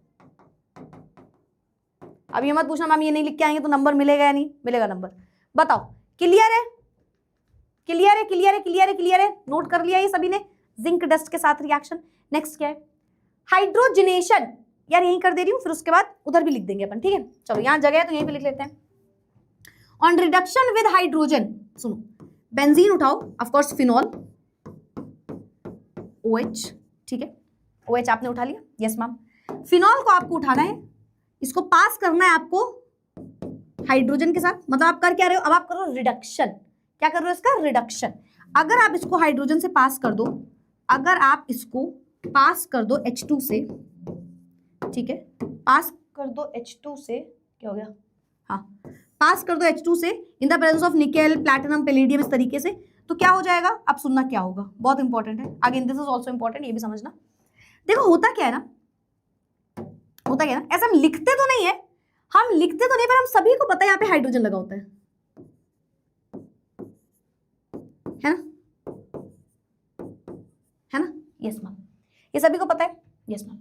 S1: अब ये मत पूछना मैम ये नहीं लिख के आएंगे तो नंबर मिलेगा या नहीं मिलेगा नंबर। बताओ क्लियर है? क्लियर है? क्लियर है? क्लियर है? क्लियर है? नोट कर लिया ये सभी ने, जिंक डस्ट के साथ रिएक्शन। नेक्स्ट क्या है? हाइड्रोजनेशन। यार यहीं कर दे रही हूँ, फिर उसके बाद उधर भी लिख देंगे अपन। ठीक है, चलो यहाँ जगह है तो यहीं पे लिख लेते हैं। ऑन रिडक्शन विद हाइड्रोजन, सुनो, बेंजीन उठाओ, ऑफ कोर्स फिनॉल, OH। ठीक है, OH आपने उठा लिया, यस मैम। फिनॉल को आपको उठाना है, इसको पास करना है आपको हाइड्रोजन के साथ। मतलब आप कर क्या रहे हो? अब आप करो रिडक्शन। क्या कर रहे हो? इसका रिडक्शन। अगर आप इसको हाइड्रोजन से पास कर दो, अगर आप इसको पास कर दो H2 से, ठीक है, पास कर दो H2 से, क्या हो गया? हाँ, पास कर दो H2 से in the presence of nickel, platinum, palladium, इस तरीके से, तो क्या हो जाएगा? अब सुनना क्या होगा, बहुत इंपॉर्टेंट है। Again this is also important, ये भी समझना। देखो होता क्या है ना, होता क्या है ना, ऐसा हम लिखते तो नहीं है, हम लिखते तो नहीं, पर हम सभी को पता है यहाँ पे हाइड्रोजन लगा होता है ना, है ना? यस मैम, ये सभी को पता है। यस मैम,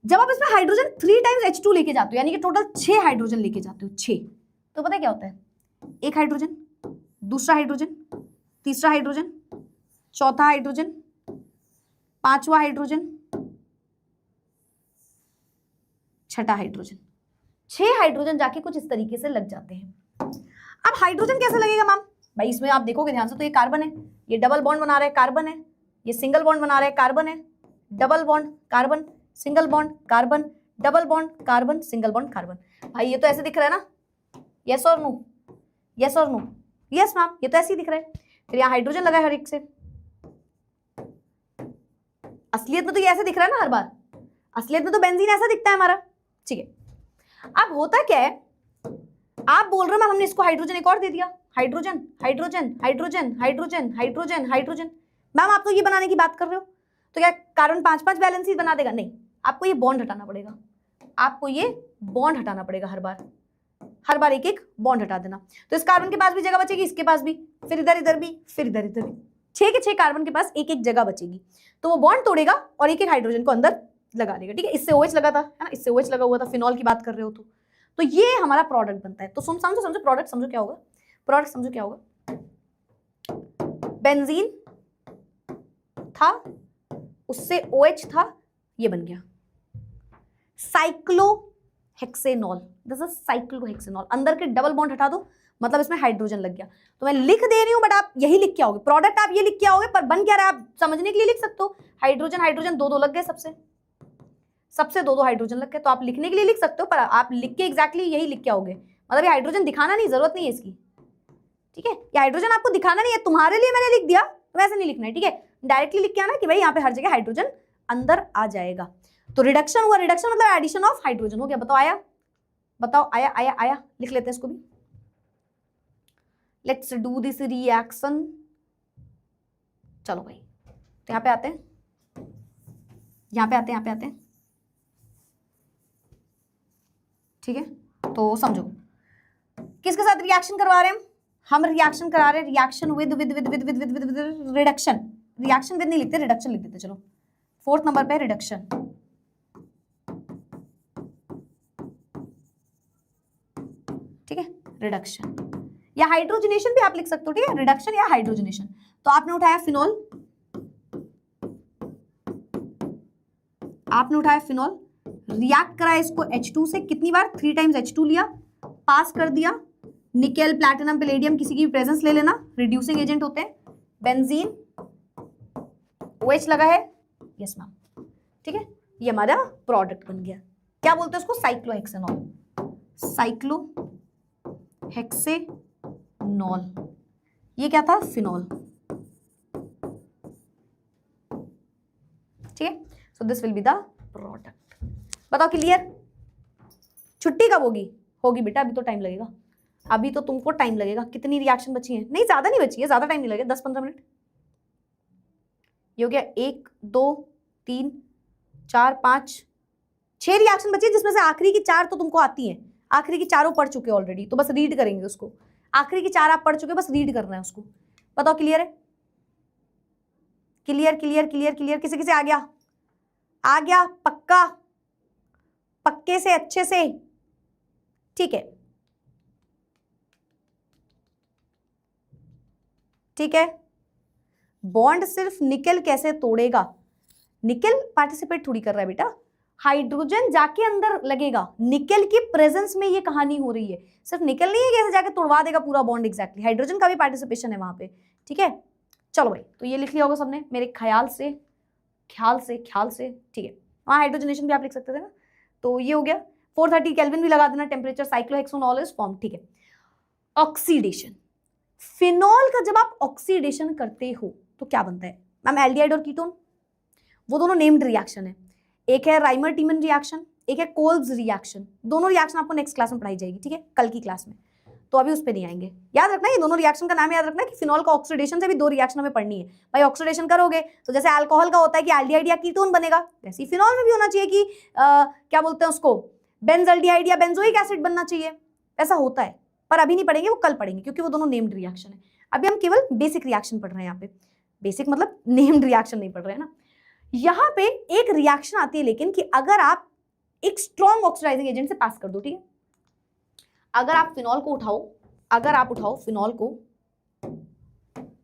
S1: जब आप इसमें हाइड्रोजन 3 टाइम्स H2 लेके जाते हो, यानी कि टोटल 6 हाइड्रोजन लेके जाते हो, 6, तो पता है क्या होता है? एक हाइड्रोजन, दूसरा हाइड्रोजन, तीसरा हाइड्रोजन, चौथा हाइड्रोजन, पांचवा हाइड्रोजन, छठा हाइड्रोजन। 6 हाइड्रोजन जाके कुछ इस तरीके से लग जाते हैं। अब हाइड्रोजन कैसे लगेगा मैम? भाई इसमें आप देखोगे ध्यान से तो ये कार्बन है, ये डबल बॉन्ड बना रहा है, कार्बन है, ये सिंगल बॉन्ड बना रहा है, कार्बन है, double bond carbon, single bond carbon, double bond carbon, single bond carbon. भाई ये तो ऐसे दिख रहा है ना, यस और नो, यस और नो, यस मैम, ये तो ऐसे ही दिख रहा है। फिर यहाँ हाइड्रोजन लगा है हर एक से। असलियत में तो ये ऐसे दिख रहा है ना हर बार, असलियत में तो बेंजीन ऐसा दिखता है हमारा। ठीक है, अब होता क्या है, आप बोल रहे हो मैम हमने इसको हाइड्रोजन एक और दे दिया, hydrogen hydrogen hydrogen hydrogen hydrogen hydrogen. Ma'am आप तो ये बनाने की बात कर रहे हो, तो क्या कार्बन 5-5 बैलेंस ही बना देगा? नहीं, आपको ये बॉन्ड हटाना पड़ेगा, आपको ये बॉन्ड हटाना पड़ेगा, हर बार एक एक बॉन्ड हटा देना। तो इस कार्बन के पास भी जगह बचेगी, इसके पास भी, फिर इधर इधर भी, फिर इधर इधर भी, 6 के 6 कार्बन के पास एक एक जगह बचेगी। तो वो बॉन्ड तोड़ेगा और एक एक हाइड्रोजन को अंदर लगा लेगा। ठीक है, इससे OH लगा था, है ना, इससे OH लगा हुआ था, फिनॉल की बात कर रहे हो तो ये हमारा प्रोडक्ट बनता है। तो समझो प्रोडक्ट, समझो क्या होगा प्रोडक्ट, समझो क्या होगा। बेंजीन था, उससे OH था, ये बन गया साइक्लोहेक्सेनॉल। This is cyclohexanol. अंदर के डबल बॉन्ड हटा दो, मतलब इसमें हाइड्रोजन लग गया। तो मैं लिख दे रही हूं, बट आप यही लिख के आओगे, प्रोडक्ट आप ये लिख के आओगे, पर बन क्या रहा है आप समझने के लिए लिख सकते हो। हाइड्रोजन हाइड्रोजन 2-2 लग गए, सबसे 2-2 हाइड्रोजन लग गए, तो आप लिखने के लिए लिख सकते हो, पर आप लिख के एग्जैक्टली यही लिख के आओगे। मतलब ये हाइड्रोजन दिखाना नहीं, जरूरत नहीं है इसकी। ठीक है, ये हाइड्रोजन आपको दिखाना नहीं है, तुम्हारे लिए मैंने लिख दिया, तो वैसे नहीं लिखना है। ठीक है, डायरेक्टली लिख के आना कि भाई यहाँ पे हर जगह हाइड्रोजन अंदर आ जाएगा। तो रिडक्शन हुआ, रिडक्शन मतलब एडिशन ऑफ हाइड्रोजन हो गया। बताओ आया? बताओ आया? आया आया, लिख लेते हैं इसको भी। Let's do this reaction. चलो भाई, तो यहाँ पे आते हैं, यहाँ पे आते हैं। ठीक है, तो समझो किसके साथ रिएक्शन करवा रहे हैं हम रिएक्शन करा रहे हैं, reaction with reduction. Reaction with नहीं लिखते, रिडक्शन लिख देते। चलो 4th नंबर पे रिडक्शन। ठीक है, रिडक्शन या हाइड्रोजनेशन भी आप लिख सकते हो। ठीक है, रिडक्शन या हाइड्रोजनेशन। तो आपने उठाया फिनॉल, आपने उठाया फिनॉल, रिएक्ट करा इसको H2 से, कितनी बार, 3 टाइम्स H2 लिया, पास कर दिया, निकेल, प्लैटिनम, पैलेडियम किसी की भी प्रेजेंस ले लेना, रिड्यूसिंग एजेंट होते हैं, बेंजीन, OH लगा है, यस मैम, ठीक है, ये हमारा प्रोडक्ट बन गया। क्या बोलते हैं उसको, साइक्लोहेक्सेनॉल, साइक्लोहेक्सेनॉल, ये क्या था, फिनॉल, ठीक है, so this will be the product. बताओ क्लियर? छुट्टी कब होगी? होगी बेटा, अभी तो टाइम लगेगा, अभी तो तुमको टाइम लगेगा। कितनी रिएक्शन बची है? नहीं ज्यादा नहीं बची है, ज्यादा टाइम नहीं लगेगा, 10-15 मिनट। ये हो गया 1 2 3 4 5 6 रिएक्शन बची है, जिसमें से आखिरी की 4 तो तुमको आती हैं, आखिरी की 4 पढ़ चुके ऑलरेडी, तो बस रीड करेंगे उसको। आखिरी की 4 आप पढ़ चुके, बस रीड करना है उसको। बताओ क्लियर है? क्लियर क्लियर क्लियर क्लियर, किसी किसी आ गया? आ गया पक्का? पक्के से, अच्छे से, ठीक है, ठीक है। बॉन्ड सिर्फ निकेल कैसे तोड़ेगा? निकेल पार्टिसिपेट थोड़ी कर रहा है बेटा, हाइड्रोजन जाके अंदर लगेगा, निकेल की प्रेजेंस में ये कहानी हो रही है। सिर्फ निकेल नहीं है कैसे जाके तोड़वा देगा पूरा बॉन्ड, एग्जैक्टली, हाइड्रोजन का भी पार्टिसिपेशन है वहां पे, ठीक है। चलो भाई, तो ये लिख लिया होगा सबने मेरे ख्याल से, ठीक है। वहाँ हाइड्रोजनेशन भी आप लिख सकते थे ना, तो ये हो गया। 430 केल्विन भी लगा देना टेम्परेचर, साइक्लोहेक्सोनॉल इज फॉर्म, ठीक है। ऑक्सीडेशन, फिनॉल का जब आप ऑक्सीडेशन करते हो तो क्या बनता है मैम? एल्डिहाइड और कीटोन, वो दोनों नेम्ड रिएक्शन है। एक है राइमर टीमन रिएक्शन, एक है कोल्ब्स रिएक्शन। दोनों रिएक्शन आपको नेक्स्ट क्लास में पढ़ाई जाएगी, ठीक है, कल की क्लास में, तो अभी उस पर नहीं आएंगे। याद रखना ये दोनों रिएक्शन का नाम याद रखना कि फिनॉल का ऑक्सीडेशन से भी 2 रिएक्शन हमें पढ़नी है। भाई ऑक्सीडेशन करोगे तो जैसे अल्कोहल का होता है कि एल्डिहाइड या कीटोन बनेगा, वैसे ही फिनॉल में भी होना चाहिए कि क्या बोलते हैं उसको, बेंजल्डिहाइड या बेंजोइक एसिड बनना चाहिए, ऐसा होता है। पर अभी नहीं पढ़ेंगे, वो कल पढ़ेंगे, क्योंकि वो दोनों नेम्ड रिएक्शन है। अभी हम केवल बेसिक रिएक्शन पढ़ रहे हैं यहाँ पे, बेसिक मतलब नेम्ड रिएक्शन नहीं पढ़ रहे हैं ना। यहाँ पे एक रिएक्शन आती है लेकिन, कि अगर आप एक स्ट्रॉन्ग ऑक्सीडाइजिंग एजेंट से पास कर दो, ठीक है, अगर आप फिनॉल को उठाओ, अगर आप उठाओ फिनॉल को,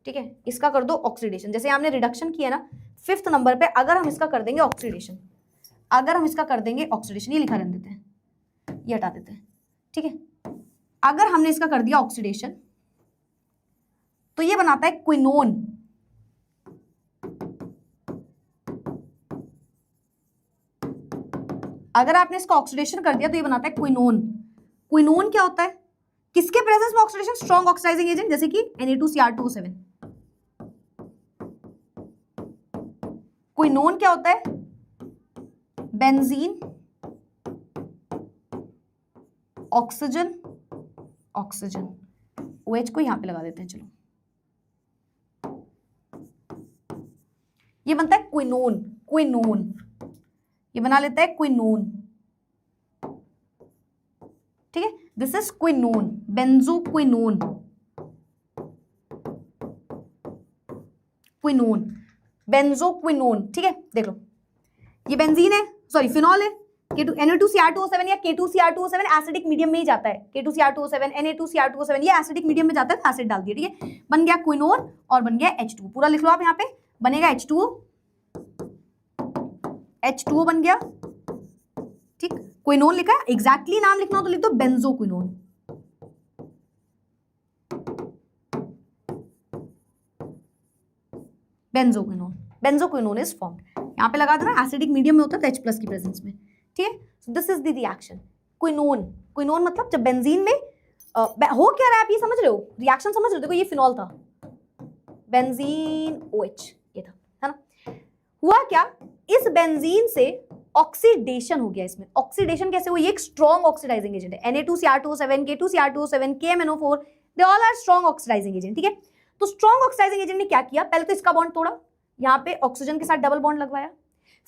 S1: ठीक है, इसका कर दो ऑक्सीडेशन, जैसे हमने रिडक्शन किया ना 5th नंबर पे, अगर हम इसका कर देंगे ऑक्सीडेशन, अगर हम इसका कर देंगे ऑक्सीडेशन, ये लिखा रहने देते हैं, ये हटा देते हैं, ठीक है, अगर हमने इसका कर दिया ऑक्सीडेशन तो ये बनाता है क्विनोन। अगर आपने इसका ऑक्सीडेशन कर दिया तो ये बनाता है क्विनोन। क्विनोन क्या होता है? किसके प्रेजेंस में ऑक्सीडेशन? स्ट्रॉन्ग ऑक्सीडाइजिंग एजेंट, जैसे कि Na2Cr2O7। क्विनोन क्या होता है? बेंजीन, ऑक्सीजन, ऑक्सीजन, OH को यहां पे लगा देते हैं, चलो, ये बनता है क्विनोन। क्विनोन ये बना लेता है क्विनोन, ठीक है, this is quinone, benzoquinone, quinone, benzoquinone, ठीक है। देख लो, ये बेंजीन है, सॉरी फिनॉल है, Na2Cr2O7 या K2Cr2O7 एसिडिक मीडियम में ही जाता है, K2Cr2O7 Na2Cr2O7 ये एसिडिक मीडियम में जाता है, एसिड डाल दिया, ठीक है, बन गया क्विनोन और बन गया H2। पूरा लिख लो आप यहाँ पे, बनेगा H2O बन गया, ठीक। क्विनोन लिखा है, एग्जैक्टली नाम लिखना हो तो लिख दो benzoquinone, benzoquinone, benzoquinone is formed. यहाँ पे लगा देना, एसिडिक मीडियम में होता है तो H+ की प्रेजेंस में, ठीक है। So this is the reaction quinone. Quinone मतलब जब बेंजीन में हो क्या रहा है, आप ये समझ रहे हो, रिएक्शन समझ रहे हो? देखो ये फिनॉल था, बेंजीन OH ये था, है ना। हुआ क्या, इस बेंजीन से ऑक्सीडेशन हो गया। इसमें ऑक्सीडेशन कैसे हुई? एक स्ट्रॉन्ग ऑक्सीडाइजिंग एजेंट है, Na2Cr2O7, K2Cr2O7, KMNO4, they all are strong oxidising agent, ठीक है। तो स्ट्रॉन्ग ऑक्सीडाइजिंग एजेंट ने क्या किया, पहले तो इसका बॉन्ड तोड़ा, यहाँ पे ऑक्सीजन के साथ डबल बॉन्ड लगवाया,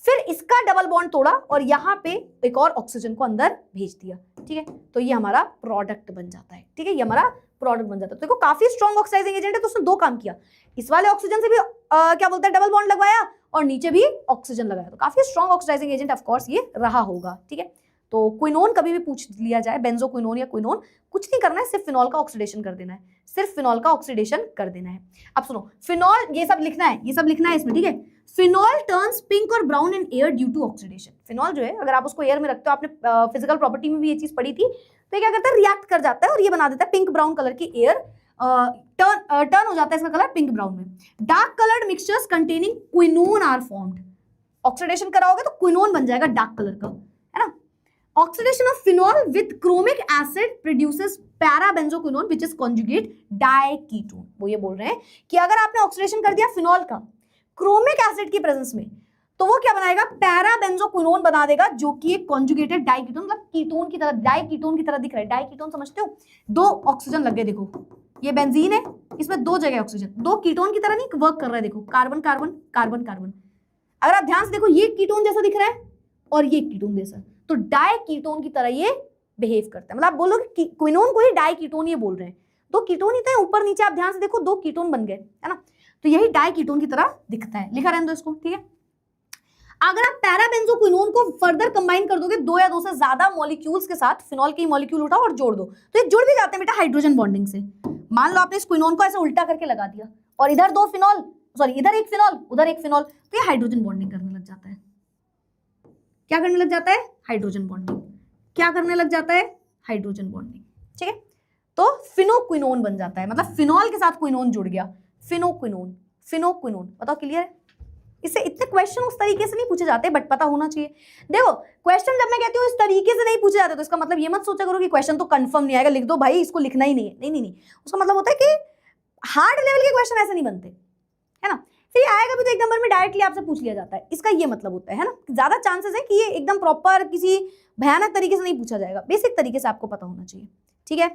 S1: फिर इसका डबल बॉन्ड तोड़ा और यहाँ पे एक और ऑक्सीजन को अंदर भेज दिया, ठीक है। तो ये हमारा प्रोडक्ट बन जाता है, ठीक है, ये हमारा प्रोडक्ट बन जाता है। तो देखो काफी स्ट्रॉन्ग ऑक्सीडाइजिंग एजेंट है, तो उसने 2 काम किया, इस वाले ऑक्सीजन से भी क्या बोलते हैं डबल बॉन्ड लगवाया और नीचे भी ऑक्सीजन लगाया, तो काफी strong oxidising agent of course ये रहा होगा, ठीक है। तो क्विनोन कभी भी पूछ लिया जाए, बेंजोक्विनोन या क्विनोन, कुछ नहीं करना है, सिर्फ फिनॉल का ऑक्सीडेशन कर देना है, सिर्फ फिनॉल का ऑक्सीडेशन कर देना है। अब सुनो, फिनॉल ये सब लिखना है, ये सब लिखना है इसमें, ठीक है। फिनॉल टर्न्स पिंक और brown in air due to oxidation. Phenol जो है अगर आप उसको एयर में रखते हो, आपने फिजिकल प्रॉपर्टी में भी ये चीज पढ़ी थी, तो ये क्या करता है, रिएक्ट कर जाता है और ये बना देता है पिंक ब्राउन कलर की एयर, टर्न हो जाता है इसका कलर पिंक ब्राउन में। Dark coloured mixtures containing quinone are formed. Oxidation कराओगे तो क्विनोन बन जाएगा डार्क कलर का, है ना। Oxidation of phenol with chromic acid produces parabenzoquinone which is conjugate diketone. वो ये बोल रहे हैं कि अगर आपने ऑक्सीडेशन कर दिया फिनॉल का क्रोमिक एसिड की प्रेजेंस में, तो वो क्या बनाएगा, पैराबेंजोक्विनोन बना देगा, जो कि एक कॉन्जुगेटेड डाइकीटोन, मतलब कीटोन की तरह, डाइकीटोन की तरह दिख रहा है। डाइकीटोन समझते हो, दो ऑक्सीजन लग गए, देखो ये बेंजीन है, इसमें दो जगह ऑक्सीजन, दो कीटोन की तरह नहीं वर्क कर रहा है, देखो कार्बन कार्बन कार्बन कार्बन। अगर आप ध्यान से देखो, ये कीटोन जैसा दिख रहा है और ये कीटोन जैसा, तो डाइकीटोन की तरह ये बिहेव करता है। मतलब आप बोलोगे कि क्विनोन को ही डाइकीटोन ये बोल रहे हैं, दो कीटोन ही थे ऊपर नीचे, आप ध्यान से देखो दो कीटोन बन गए, है ना, तो यही डाइकीटोन की तरह दिखता है। लिखा रहने दो इसको, ठीक है। अगर आप पैराबेंजोक्विनोन को फर्दर कंबाइन कर दोगे दो या दो से ज्यादा मॉलिक्यूल्स के साथ, फिनॉल के मॉलिक्यूल उठाओ और जोड़ दो, तो ये जुड़ भी जाते हैं बेटा हाइड्रोजन बॉन्डिंग से। मान लो आपने इस क्विनोन को ऐसे उल्टा करके लगा दिया और इधर दो फिनॉल, सॉरी इधर एक फिनॉल उधर एक फिनॉल, तो ये हाइड्रोजन बॉन्डिंग करने लग जाता है। क्या करने लग जाता है, हाइड्रोजन बॉन्डिंग। क्या करने लग जाता है, हाइड्रोजन बॉन्डिंग, ठीक है। तो फिनोक्विनोन बन जाता है, मतलब फिनॉल के साथ क्विनोन जुड़ गया, फिनोक्विनोन। फिनोक्विनोन बताओ, क्लियर है। इससे इतने क्वेश्चन उस तरीके से नहीं पूछे जाते, बट पता होना चाहिए। देखो क्वेश्चन जब मैं कहती हूँ इस तरीके से नहीं पूछे जाते, तो इसका मतलब ये मत सोचा करो कि क्वेश्चन तो कंफर्म नहीं आएगा, लिख दो भाई इसको लिखना ही नहीं है। नहीं नहीं नहीं, उसका मतलब होता है कि हार्ड लेवल के क्वेश्चन ऐसे नहीं बनते, है ना। फिर आएगा भी तो एक नंबर में डायरेक्टली आपसे पूछ लिया जाता है, इसका ये मतलब होता है ना, ज्यादा चांसेस है कि ये एकदम प्रॉपर किसी भयानक तरीके से नहीं पूछा जाएगा, बेसिक तरीके से आपको पता होना चाहिए, ठीक है।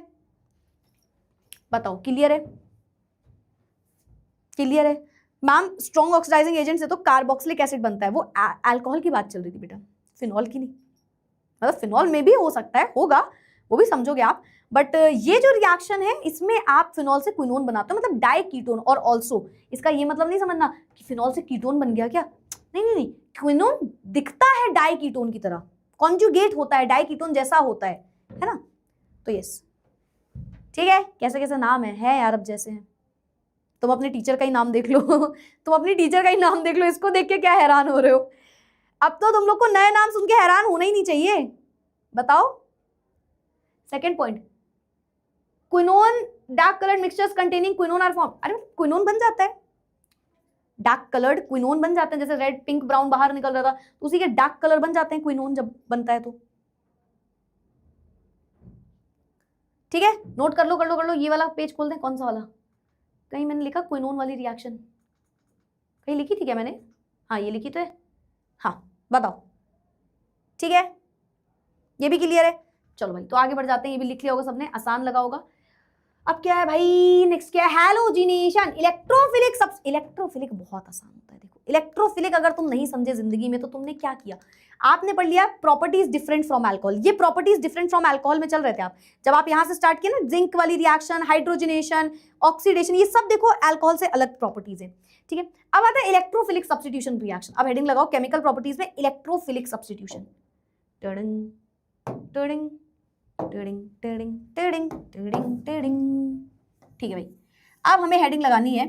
S1: बताओ क्लियर है, क्लियर है। मैम स्ट्रॉन्ग ऑक्सीडाइजिंग एजेंट से तो कार्बोक्सिलिक एसिड बनता है, वो अल्कोहल की बात चल रही थी बेटा, फिनॉल की नहीं। मतलब फिनॉल में भी हो सकता है, होगा, वो भी समझोगे आप, बट ये जो रिएक्शन है इसमें आप फिनॉल से क्विनोन बनाते हो, मतलब डाइकीटोन। और ऑल्सो इसका ये मतलब नहीं समझना कि फिनॉल से कीटोन बन गया क्या, नहीं नहीं नहीं, क्विनोन दिखता है डाइकीटोन की तरह, कॉन्जुगेट होता है डाइकीटोन जैसा होता है ना। तो यस, ठीक है। कैसे कैसे नाम है यार, अब जैसे हैं। तुम अपने टीचर का ही नाम देख लो तुम अपनी टीचर का ही नाम देख लो, इसको देख के क्या हैरान हो रहे हो। अब तो तुम लोग को नए नाम सुन के हैरान होना ही नहीं चाहिए। बताओ second point, quinone dark coloured mixtures containing quinone are form. अरे क्विनोन बन जाता है, डार्क कलर्ड क्विनोन बन जाते हैं, जैसे रेड पिंक ब्राउन बाहर निकल रहा था, तो उसी के डार्क कलर बन जाते हैं क्विनोन जब बनता है तो, ठीक है। नोट कर लो कर लो कर लो, ये वाला पेज खोल दें, कौन सा वाला, कहीं मैंने लिखा क्विनोन वाली रिएक्शन, कहीं लिखी थी क्या मैंने, हाँ ये लिखी तो है, हाँ बताओ, ठीक है। ये भी क्लियर है, चलो भाई तो आगे बढ़ जाते हैं। ये भी लिख लिया होगा सबने, आसान लगा होगा। अब क्या है भाई, नेक्स्ट क्या है, हैलोजिनेशन। इलेक्ट्रोफिलिक इलेक्ट्रोफिलिक बहुत आसान होता है। देखो इलेक्ट्रोफिलिक अगर तुम नहीं समझे जिंदगी में तो तुमने क्या किया, आपने पढ़ लिया प्रॉपर्टीज डिफरेंट फ्रॉम अल्कोहल। ये प्रॉपर्टीज डिफरेंट फ्रॉम अल्कोहल में चल रहे थे आप, जब आप यहां से स्टार्ट किए ना, जिंक वाली रिएक्शन, हाइड्रोजनेशन, ऑक्सीडेशन, ये सब देखो अल्कोहल से अलग प्रॉपर्टीज है, ठीक है। अब आता है इलेक्ट्रोफिलिक सब्स्टिट्यूशन रिएक्शन। अब हेडिंग लगाओ केमिकल प्रॉपर्टीज में इलेक्ट्रोफिलिक सब्स्टिट्यूशन। टडिंग टडिंग टडिंग टडिंग टडिंग टडिंग टडिंग, ठीक है भाई। अब हमें हेडिंग लगानी है,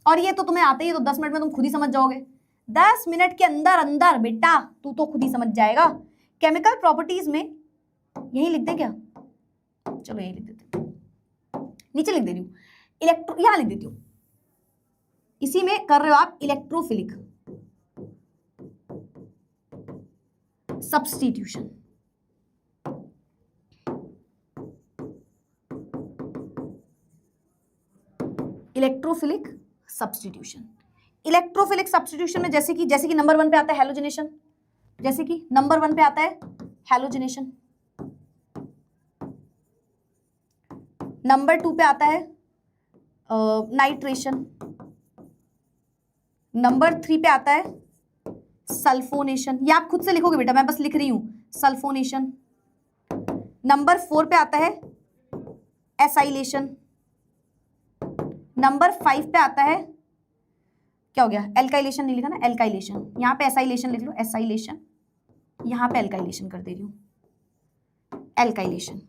S1: और ये तो तुम्हें आते ही, तो 10 मिनट में तुम खुद ही समझ जाओगे। 10 मिनट के अंदर अंदर बेटा तू तो खुद ही समझ जाएगा। केमिकल प्रॉपर्टीज में यही लिख दें क्या, चलो यही लिख देते, नीचे लिख दे रही हूँ इलेक्ट्रो, यहां लिख देती हूँ, इसी में कर रहे हो आप electrophilic substitution. Electrophilic substitution, electrophilic substitution में जैसे कि नंबर 1 पे आता है हेलोजिनेशन, जैसे कि नंबर 1 पे आता है हेलोजिनेशन, नंबर 2 पे आता है नाइट्रेशन, नंबर 3 पे आता है सल्फोनेशन। ये आप खुद से लिखोगे बेटा, मैं बस लिख रही हूं सल्फोनेशन। नंबर 4 पे आता है एसाइलेशन। नंबर 5 पे आता है, क्या हो गया, एल्काइलेशन नहीं लिखा ना, एल्काइलेशन, यहां पे एसाइलेशन लिख लो, एसाइलेशन, यहां पे एल्काइलेशन कर दे रही हूं, एल्काइलेशन।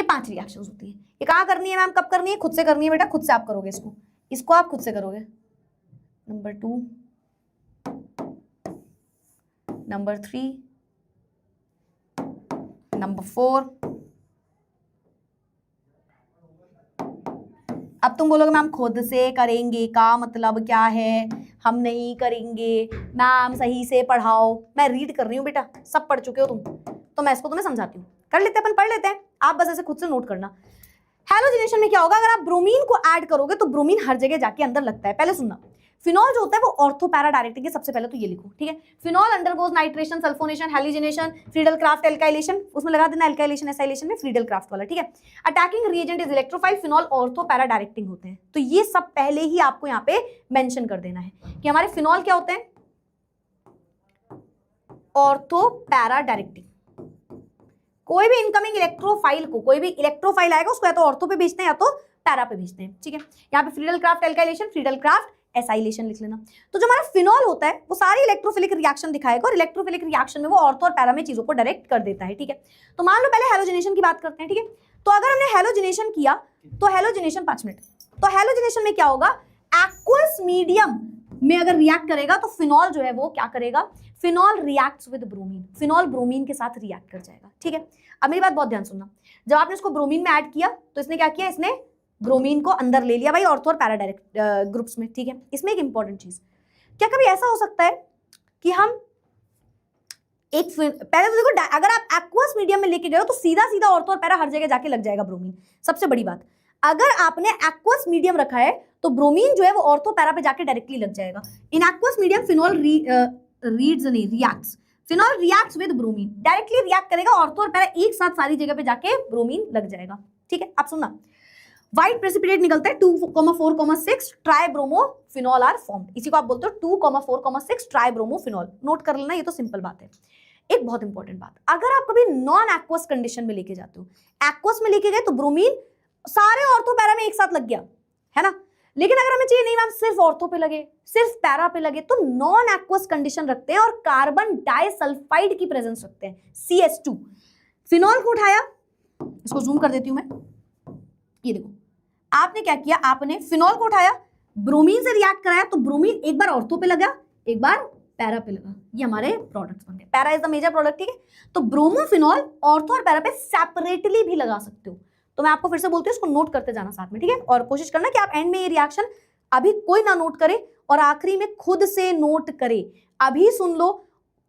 S1: ये 5 रिएक्शंस होती है। ये कहाँ करनी है मैम, कब करनी है? खुद से करनी है बेटा, खुद से आप करोगे इसको आप खुद से करोगे। Number 2, number 3, number 4। अब तुम बोलोगे मैम खुद से करेंगे का मतलब क्या है, हम नहीं करेंगे मैम, सही से पढ़ाओ। मैं रीड कर रही हूँ बेटा, सब पढ़ चुके हो तुम, तो मैं इसको तुम्हें समझाती हूँ। कर लेते हैं अपन, पढ़ लेते हैं, आप बस ऐसे खुद से नोट करना। हैलोजिनेशन में क्या होगा, अगर आप ब्रोमीन को ऐड करोगे तो ब्रोमीन हर जगह जाके अंदर लगता है। पहले सुनना, फिनॉल जो होता है वो ऑर्थो पैरा डायरेक्टिंग है। सबसे पहले तो ये लिखो, ठीक है। Phenol undergoes nitration, sulphonation, halogenation, Friedel craft, alkylation, उसमें लगा देना एल्काइलेशन एसाइलेशन में फ्रीडल क्राफ्ट वाला, ठीक है। Attacking reagent is electrophile, phenol ortho para directing होते हैं। तो ये सब पहले ही आपको यहाँ पे मेंशन कर देना है कि हमारे फिनॉल क्या होते हैं, ऑर्थो पैरा डायरेक्टिंग। कोई भी इनकमिंग इलेक्ट्रोफाइल को, कोई भी इलेक्ट्रोफाइल आएगा उसको या तो ऑर्थो पे भेजते हैं या तो पैरा पे भेजते हैं, ठीक है। यहाँ पे Friedel craft alkylation, Friedel Crafts acylation लिख लेना। तो जो हमारा फिनॉल होता है वो सारी इलेक्ट्रोफिलिक रिएक्शन दिखाएगा और इलेक्ट्रोफिलिक रिएक्शन में वो ऑर्थो और पैरा में चीजों को डायरेक्ट कर देता है, ठीक है। तो मान लो पहले हैलोजिनेशन की बात करते हैं, ठीक है। तो अगर हमने हैलोजिनेशन किया तो हैलोजिनेशन 5 मिनट, तो हैलोजिनेशन में क्या होगा, एक्वस मीडियम में अगर रिएक्ट करेगा तो फिनॉल जो है वो क्या करेगा, phenol reacts with bromine, phenol bromine के साथ रिएक्ट कर जाएगा, ठीक है। अब मेरी बात बहुत ध्यान सुनना, जब आपने इसको ब्रोमीन में ऐड किया तो इसने क्या किया, इसने ब्रोमीन को अंदर ले लिया भाई ऑर्थो और पैरा डायरेक्ट ग्रुप्स में, ठीक है। इसमें एक इंपॉर्टेंट चीज, क्या कभी ऐसा हो सकता है कि हम एक पहले तो देखो, अगर आप एक्वस मीडियम में लेके गए हो तो सीधा सीधा ऑर्थो और पैरा हर जगह जाके लग जाएगा ब्रोमीन। सबसे बड़ी बात, अगर आपने एक्वस मीडियम रखा है तो ब्रोमीन जो है वो ऑर्थो पैरा पे जाके डायरेक्टली लग जाएगा। In aqueous medium phenol reacts, phenol reacts with bromine, directly react करेगा ऑर्थो और पैरा एक साथ सारी जगह पे जाके ब्रोमीन लग जाएगा, ठीक है। आप सुनना, व्हाइट प्रेसिपिटेट निकलता है 2,4,6 ट्राइब्रोमोफिनॉल आर फॉर्म्ड। इसी को आप बोलते हो 2,4,6 ट्राइब्रोमोफिनॉल। नोट कर लेना, ये तो सिंपल बात है। एक बहुत इंपॉर्टेंट बात, अगर आप कभी नॉन एक्वस कंडीशन में लेके जाते हो, एक्वस में लेके गए तो ब्रोमीन सारे ऑर्थो पैरा में एक साथ लग गया, है ना। लेकिन अगर हमें चाहिए नहीं मैम सिर्फ ऑर्थो पे लगे, सिर्फ पैरा पे लगे, तो नॉन एक्वस कंडीशन रखते हैं और कार्बन डाइसल्फाइड की प्रेजेंस रखते हैं, CH2। फिनॉल को उठाया, इसको जूम कर देती हूं मैं, ये देखो आपने क्या किया, आपने फिनॉल को उठाया, ब्रोमीन से रिएक्ट कराया, तो ब्रोमीन एक बार ऑर्थो पे लगा, एक बार पैरा पे लगा, ये हमारे प्रोडक्ट्स बन गए। Para is the major product, ठीक है। तो ब्रोमोफिनॉल ऑर्थो और पैरा पे सेपरेटली भी लगा सकते हो। तो मैं आपको फिर से बोलती हूँ, इसको नोट करते जाना साथ में, ठीक है। और कोशिश करना कि आप एंड में ये रिएक्शन अभी कोई ना नोट करे और आखिरी में खुद से नोट करे। अभी सुन लो,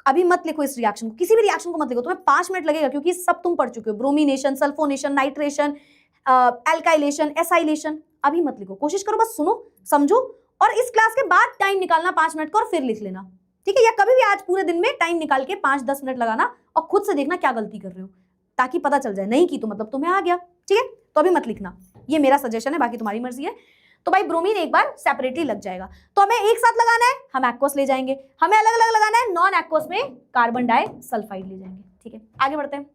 S1: अभी मत लिखो इस रिएक्शन को, किसी भी रिएक्शन को मत लिखो, तुम्हें 5 मिनट लगेगा क्योंकि सब तुम पढ़ चुके हो, bromination, sulphonation, nitration, alkylation, acylation. अभी मत लिखो, कोशिश करो बस सुनो, समझो, और इस क्लास के बाद टाइम निकालना 5 मिनट का और फिर लिख लेना, ठीक है। या कभी भी आज पूरे दिन में टाइम निकाल के 5-10 मिनट लगाना और खुद से देखना क्या गलती कर रहे हो, ताकि पता चल जाए। नहीं की तो मतलब तुम्हें आ गया, ठीक है। तो अभी मत लिखना, ये मेरा सजेशन है, बाकी तुम्हारी मर्जी है। तो भाई ब्रोमीन एक बार सेपरेटली लग जाएगा, तो हमें एक साथ लगाना है, हम एक्वस ले जाएंगे, हमें अलग अलग लगाना है, नॉन एक्वस में कार्बन डाइसल्फाइड ले जाएंगे, ठीक है। आगे बढ़ते हैं।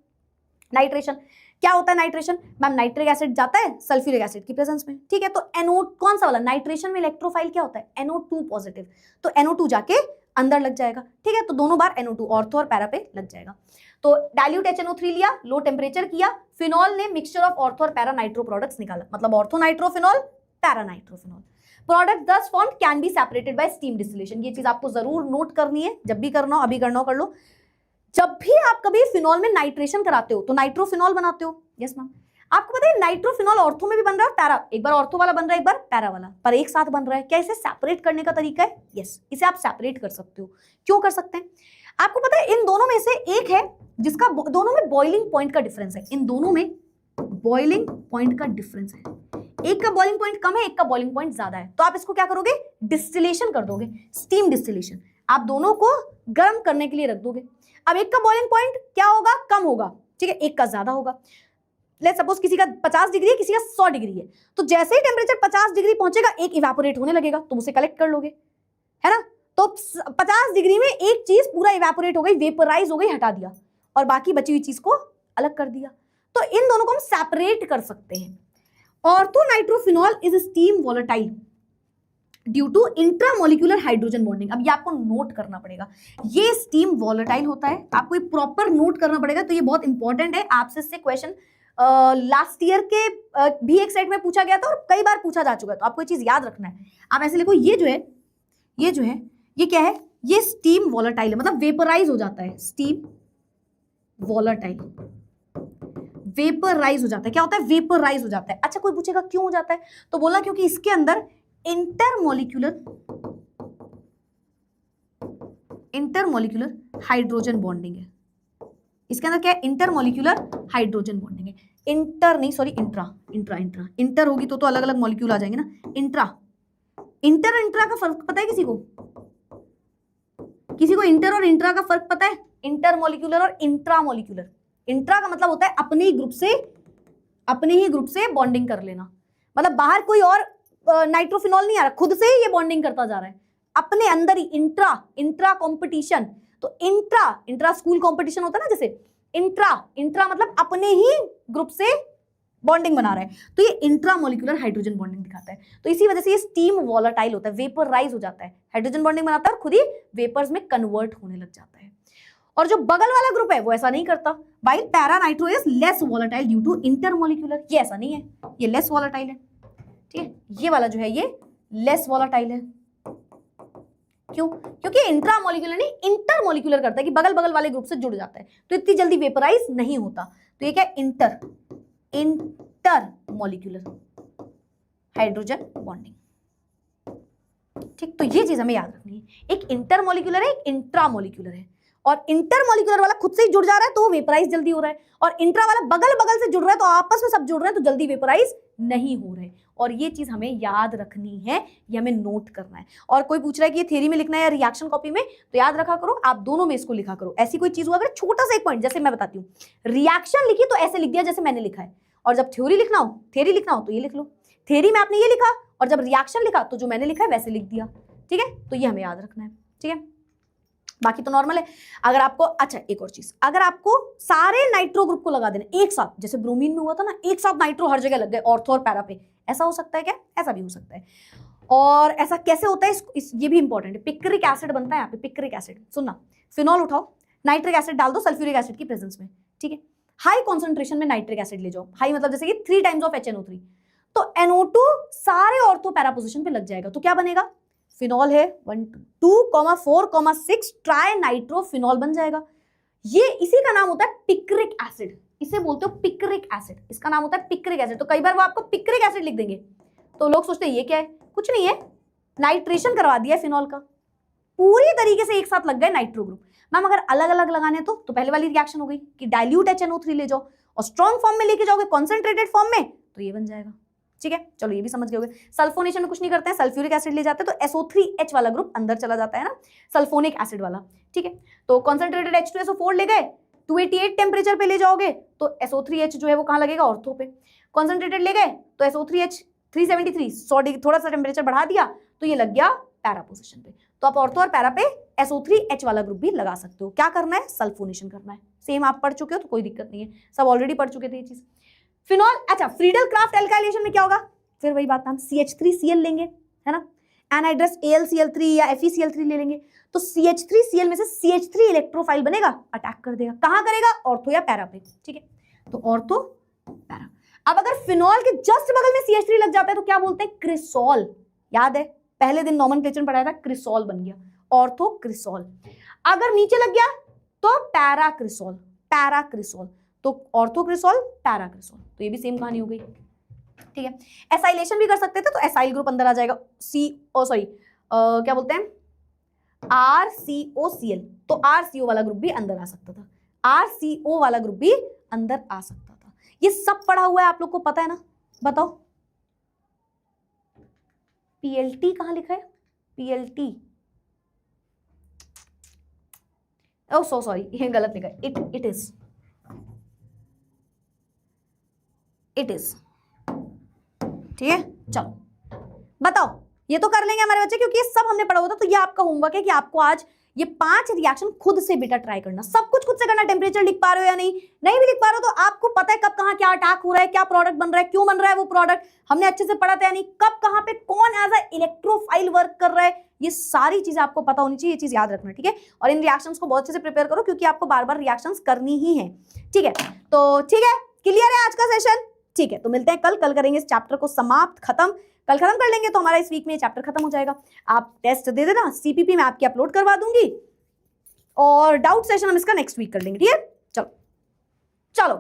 S1: नाइट्रेशन क्या होता है, नाइट्रेशन मैम नाइट्रिक एसिड जाता है सल्फ्यूरिक एसिड की प्रेजेंस में, ठीक है। तो NO कौन सा वाला, नाइट्रेशन में इलेक्ट्रोफाइल क्या होता है, NO2 पॉजिटिव, तो NO2 जाके अंदर लग जाएगा, ठीक है। तो दोनों बार NO2 ऑर्थो और पैरा पे लग जाएगा। तो डाइल्यूट HNO3 लिया, लो टेम्परेचर किया, फिनॉल ने मिक्सचर ऑफ ऑर्थो और पैरा नाइट्रो प्रोडक्ट्स निकाला, मतलब ortho nitrophenol, para nitrophenol. Product thus form can be separated by steam distillation. ये चीज आपको जरूर नोट करनी है, जब भी करना हो, अभी करना हो कर लो। जब भी आप कभी फिनॉल में नाइट्रेशन कराते हो तो नाइट्रोफिनॉल बनाते हो, यस मैम। आपको पता है नाइट्रोफिनॉल ऑर्थो में भी बन रहा है और पैरा, एक बार ऑर्थो वाला बन रहा है, एक बार पैरा वाला, पर एक साथ बन रहा है। क्या इसे सेपरेट करने का तरीका है? यस, इसे आप सेपरेट कर सकते हो। क्यों कर सकते हैं? आपको पता है इन दोनों में से एक है जिसका दोनों में बॉइलिंग पॉइंट का डिफरेंस है, इन दोनों में बॉइलिंग पॉइंट का डिफरेंस है। एक का बॉइलिंग पॉइंट कम है, एक का बॉइलिंग पॉइंट ज्यादा है, तो आप इसको क्या करोगे, डिस्टिलेशन कर दोगे, स्टीम डिस्टिलेशन। आप दोनों को गर्म करने के लिए रख दोगे। अब एक का बॉइलिंग पॉइंट क्या होगा, कम होगा, ठीक है, एक का ज्यादा होगा। लेट्स सपोज किसी का 50 डिग्री है, किसी का 100 डिग्री है, तो जैसे ही टेम्परेचर 50 डिग्री पहुंचेगा एक इवेपोरेट होने लगेगा, तुम उसे कलेक्ट कर लोगे, है ना। तो 50 डिग्री में एक चीज पूरा इवेपोरेट हो गई, वेपराइज हो गई, हटा दिया, और बाकी बची हुई चीज को अलग कर दिया। तो इन दोनों को हम सेपरेट कर सकते हैं। Ortho nitrophenol is steam volatile due to intramolecular hydrogen bonding. अब ये आपको नोट करना पड़ेगा, ये स्टीम वॉलेटाइल होता है, आपको ये प्रॉपर नोट करना पड़ेगा। तो ये बहुत इंपॉर्टेंट है, आपसे इससे क्वेश्चन लास्ट ईयर के भी एक सेट में पूछा गया था और कई बार पूछा जा चुका है, तो आपको ये चीज याद रखना है। आप ऐसे लिखो, ये जो है ये क्या है, ये स्टीम वॉलेटाइल है, मतलब वेपराइज हो जाता है, स्टीम वॉलेटाइल, वेपराइज हो जाता है। क्या होता है? वेपराइज हो जाता है। अच्छा, कोई पूछेगा क्यों हो जाता है, तो बोला क्योंकि इसके अंदर इंटरमोलिक्यूलर हाइड्रोजन बॉन्डिंग है। इसके अंदर क्या है? इंटरमोलिक्यूलर हाइड्रोजन बॉन्डिंग है। इंटर होगी तो अलग अलग मॉलिक्यूल आ जाएंगे ना। इंट्रा का फर्क पता है किसी को? इंटर और इंट्रा का फर्क पता है? इंटरमोलिक्यूलर और इंट्रामोलिक्यूलर। इंट्रा का मतलब होता है अपने ही ग्रुप से बॉन्डिंग कर लेना, मतलब बाहर कोई और नाइट्रोफिनॉल नहीं आ रहा, खुद से ही ये बॉन्डिंग करता जा रहा है अपने अंदर ही। इंट्रा कंपटीशन, तो इंट्रा स्कूल कंपटीशन होता है ना, जैसे इंट्रा मतलब अपने ही ग्रुप से बॉन्डिंग बना रहा है, तो ये इंट्रामोलिक्यूलर हाइड्रोजन बॉन्डिंग दिखाता है। तो इसी वजह से ये स्टीम वॉलेटाइल होता है, वेपराइज हो जाता है, हाइड्रोजन बॉन्डिंग बनाता है और खुद ही वेपर्स में कन्वर्ट होने लग जाता है। और जो बगल वाला ग्रुप है वो ऐसा नहीं करता, while para nitro is less volatile due to intermolecular. ये ऐसा नहीं है, ये लेस वॉलेटाइल है, ठीक है। ये वाला जो है ये लेस वॉलेटाइल है। क्यों? क्योंकि इंट्रामोलिक्यूलर नहीं इंटरमोलिक्यूलर करता है, कि बगल बगल वाले ग्रुप से जुड़ जाता है, तो इतनी जल्दी वेपराइज नहीं होता। तो ये क्या? इंटरमोलिक्यूलर हाइड्रोजन बॉन्डिंग, ठीक। तो ये चीज हमें याद रखनी है, एक इंटरमोलिक्यूलर है, एक इंट्रामोलिक्यूलर है। और इंटरमोलिक्यूलर वाला खुद से ही जुड़ जा रहा है तो वो वेपराइज जल्दी हो रहा है, और इंट्रा वाला बगल बगल से जुड़ रहा है तो आपस में सब जुड़ रहे हैं तो जल्दी वेपराइज नहीं हो रहे। और ये चीज हमें याद रखनी है, ये हमें नोट करना है। और कोई पूछ रहा है कि ये थ्योरी में लिखना है या रिएक्शन कॉपी में, तो याद रखा करो, आप दोनों में इसको लिखा करो। ऐसी कोई चीज हुआ अगर छोटा सा एक पॉइंट, जैसे मैं बताती हूँ, रिएक्शन लिखी तो ऐसे लिख दिया जैसे मैंने लिखा है, और जब थ्योरी लिखना हो तो ये लिख लो। थ्योरी में आपने ये लिखा और जब रिएक्शन लिखा तो जो मैंने लिखा है वैसे लिख दिया, ठीक है। तो ये हमें याद रखना है, ठीक है। बाकी तो नॉर्मल है। अगर आपको, अच्छा एक और चीज, अगर आपको सारे नाइट्रो ग्रुप को लगा देना एक साथ, जैसे ब्रोमीन में हुआ था ना, एक साथ नाइट्रो हर जगह लग गए, ऑर्थो और पैरा पे, ऐसा हो सकता है क्या? ऐसा भी हो सकता है। और ऐसा कैसे होता है ये भी इंपॉर्टेंट है। पिक्रिक एसिड बनता है यहाँ पे, पिक्रिक एसिड। सुनना, फिनॉल उठाओ, नाइट्रिक एसिड डाल दो सल्फ्यूरिक एसिड की प्रेजेंस में, ठीक है। हाई कॉन्सेंट्रेशन में नाइट्रिक एसिड ले जाओ, हाई मतलब जैसे कि 3 टाइम्स ऑफ HNO3, तो NO2 सारे ऑर्थो पैरा पोजीशन पे लग जाएगा, तो क्या बनेगा? फिनॉल है 2,4,6 ट्राई नाइट्रोफिनॉल बन जाएगा। ये इसी का नाम होता है पिक्रिक एसिड, इसे बोलते हो पिक्रिक एसिड, इसका नाम होता है पिक्रिक एसिड। तो कई बार वो आपको पिक्रिक एसिड लिख देंगे तो लोग सोचते हैं ये क्या है, कुछ नहीं है, नाइट्रेशन करवा दिया फिनॉल का, पूरी तरीके से एक साथ लग गए नाइट्रो ग्रुप। मैम अगर अलग अलग लगाने तो पहले वाली रिएक्शन हो गई कि डाइल्यूट HNO3 ले जाओ और स्ट्रॉन्ग फॉर्म में लेके जाओगे कॉन्सेंट्रेटेड फॉर्म में, तो ये बन जाएगा, ठीक है। चलो ये भी समझ गए होगे। सल्फोनेशन में कुछ नहीं करते हैं, सल्फ्यूरिक एसिड ले जाते हैं तो SO3H वाला ग्रुप अंदर चला जाता है ना, सल्फोनिक एसिड वाला, ठीक है। तो कॉन्सेंट्रेटेड H2SO4 ले गए, 288 टेम्परेचर पे ले जाओगे तो SO3H जो है वो कहाँ लगेगा? ऑर्थो पे। कॉन्सेंट्रेटेड ले गए तो SO3H 373, 100 डिग्री थोड़ा सा टेम्परेचर बढ़ा दिया तो ये लग गया पैरा पोजीशन पे। तो आप ऑर्थो और पैरा पे SO3H वाला ग्रुप भी लगा सकते हो। क्या करना है? सल्फोनेशन करना है। सेम आप पढ़ चुके हो तो कोई दिक्कत नहीं है, सब ऑलरेडी पढ़ चुके थे ये चीज। फिनॉल, अच्छा फ्रीडल क्राफ्ट एल्काइलेशन में क्या होगा? फिर वही बात, हम CH3Cl लेंगे, है ना, एनहाइड्रस AlCl3 या FeCl3 ले लेंगे, तो CH3Cl में से CH3 इलेक्ट्रोफाइल बनेगा, अटैक कर देगा। कहां करेगा? ऑर्थो या पैरा पे, ठीक है। तो ऑर्थो पैरा। अब अगर फिनॉल के जस्ट बगल में CH3 लग जाता है तो क्या बोलते हैं? क्रिसॉल। याद है पहले दिन नॉमेनक्लेचर में पढ़ाया था, क्रिसॉल बन गया, ऑर्थो क्रिसॉल। अगर नीचे लग गया तो पैरा क्रिसॉल, पैरा क्रिसॉल, तो ऑर्थो क्रिसॉल, पैरा क्रिसॉल। तो ये भी सेम कहानी हो गई, ठीक है। एसाइलेशन भी कर सकते थे तो एसाइल ग्रुप अंदर आ जाएगा, क्या बोलते हैं, RCOCl, तो RCO वाला ग्रुप भी अंदर आ सकता था, RCO वाला ग्रुप भी अंदर आ सकता था। ये सब पढ़ा हुआ है, आप लोग को पता है ना? बताओ PLT कहां लिखा है? PLT, ओह सो सॉरी, ये गलत लिखा है, इट इज, ठीक है। चलो बताओ, ये तो कर लेंगे हमारे बच्चे क्योंकि ये सब हमने पढ़ा हुआ था। तो ये आपका होमवर्क है कि आपको आज ये 5 रिएक्शन खुद से बेटा ट्राई करना, सब कुछ खुद से करना। टेम्परेचर लिख पा रहे हो या नहीं भी लिख पा रहे हो तो आपको पता है कब कहाँ क्या अटैक हो रहा है, क्या प्रोडक्ट बन रहा है, क्यों बन रहा है वो प्रोडक्ट, हमने अच्छे से पढ़ा था या नहीं, कब कहाँ पे कौन एज अ इलेक्ट्रोफाइल वर्क कर रहा है, ये सारी चीजें आपको पता होनी चाहिए, ये चीज याद रखना, ठीक है। और इन रिएक्शंस को बहुत अच्छे से प्रिपेयर करो क्योंकि आपको बार बार रिएक्शंस करनी ही है, ठीक है। तो ठीक है, क्लियर है आज का सेशन? ठीक है, तो मिलते हैं कल करेंगे इस चैप्टर को समाप्त, खत्म। कल खत्म कर लेंगे तो हमारा इस वीक में चैप्टर खत्म हो जाएगा। आप टेस्ट दे देना, सीपीपी मैं आपकी अपलोड करवा दूंगी और डाउट सेशन हम इसका नेक्स्ट वीक कर लेंगे। ठीक है, चलो चलो।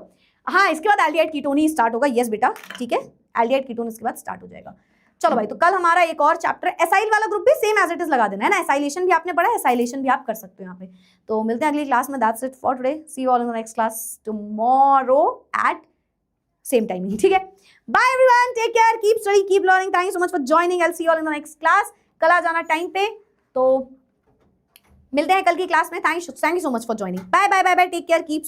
S1: हाँ, इसके बाद एल्डिहाइड कीटोन स्टार्ट होगा। यस बेटा, ठीक है, एल्डिहाइड कीटोन इसके बाद स्टार्ट हो जाएगा। चलो भाई, तो कल हमारा एक और चैप्टर एसाइल वाला ग्रुप भी सेम एज इट इज लगा देना है ना। एसाइलेशन भी आपने पढ़ा है, एसाइलेशन भी आप कर सकते हो यहाँ पे। तो मिलते हैं अगली क्लास में। That's it for today, see you all in the next class tomorrow at same timing. ठीक है, bye everyone, take care, keep study, keep learning, thank you so much for joining. I will see you all in the next class. कल आ जाना टाइम पे, तो मिलते हैं कल की क्लास में। Thank you so much for joining. Bye bye bye bye, take care, keep